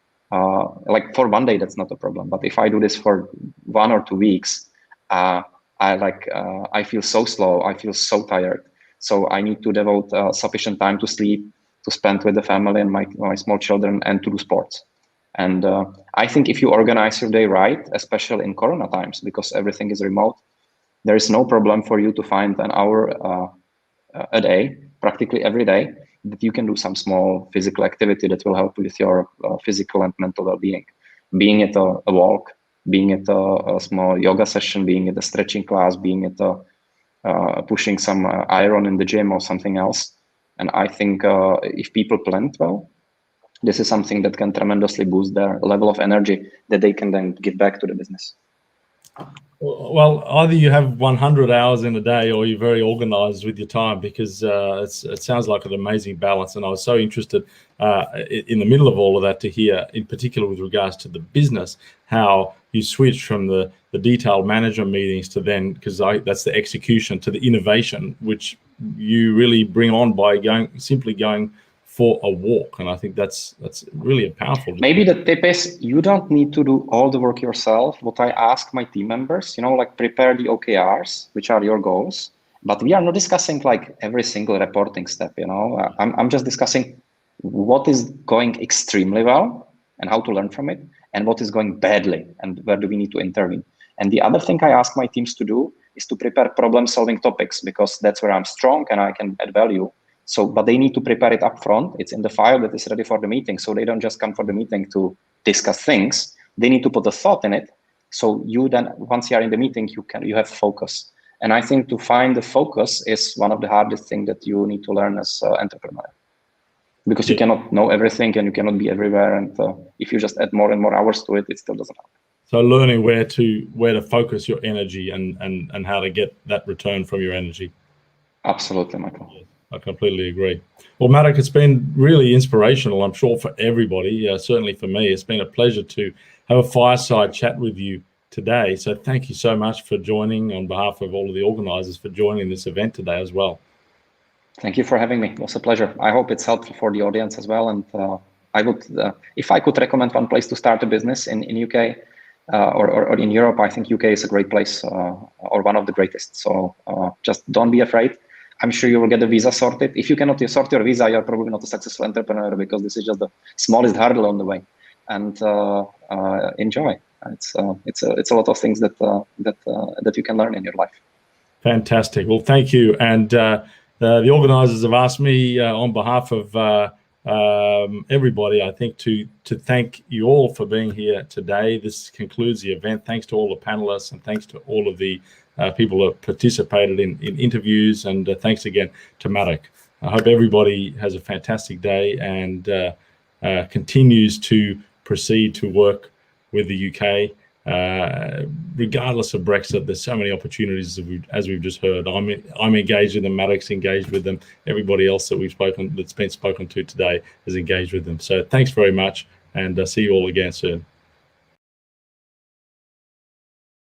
like for one day, that's not a problem. But if I do this for 1 or 2 weeks, I feel so slow. I feel so tired. So I need to devote sufficient time to sleep, to spend with the family and my small children, and to do sports. And I think if you organize your day right, especially in Corona times, because everything is remote, there is no problem for you to find an hour a day, practically every day, that you can do some small physical activity that will help with your physical and mental well-being. Being it a walk, being it a small yoga session, being it a stretching class, being it pushing some iron in the gym or something else. And I think if people plan well, this is something that can tremendously boost their level of energy that they can then give back to the business. Well, either you have 100 hours in a day or you're very organized with your time, because it sounds like an amazing balance. And I was so interested in the middle of all of that to hear, in particular with regards to the business, how you switch from the detailed management meetings to then, because that's the execution, to the innovation, which you really bring on by simply going for a walk. And I think that's really a powerful. Maybe the tip is you don't need to do all the work yourself. What I ask my team members, prepare the OKRs, which are your goals, but we are not discussing like every single reporting step. I'm just discussing what is going extremely well and how to learn from it, and what is going badly and where do we need to intervene. And the other thing I ask my teams to do is to prepare problem-solving topics, because that's where I'm strong and I can add value. So, but they need to prepare it up front. It's in the file that is ready for the meeting. So they don't just come for the meeting to discuss things. They need to put a thought in it. So you then, once you are in the meeting, you have focus. And I think to find the focus is one of the hardest things that you need to learn as an entrepreneur, because you cannot know everything and you cannot be everywhere. And if you just add more and more hours to it, it still doesn't happen. So learning where to focus your energy and how to get that return from your energy. Absolutely, Michael. I completely agree. Well, Marek, it's been really inspirational, I'm sure, for everybody. Certainly for me, it's been a pleasure to have a fireside chat with you today. So thank you so much for joining, on behalf of all of the organizers, for joining this event today as well. Thank you for having me. It was a pleasure. I hope it's helpful for the audience as well. And I would, if I could recommend one place to start a business in UK or in Europe, I think UK is a great place, or one of the greatest. So just don't be afraid. I'm sure you will get the visa sorted. If you cannot sort your visa, you're probably not a successful entrepreneur, because this is just the smallest hurdle on the way. And enjoy. It's a lot of things that you can learn in your life. Fantastic. Well, thank you. And the organizers have asked me on behalf of everybody, I think, to thank you all for being here today. This concludes the event. Thanks to all the panelists, and thanks to all of the people who have participated in interviews, and thanks again to Marek. I hope everybody has a fantastic day and continues to proceed to work with the UK. Regardless of Brexit, there's so many opportunities, as we've just heard. I'm engaged with them, Marek's engaged with them, everybody else that's been spoken to today is engaged with them. So thanks very much, and see you all again soon.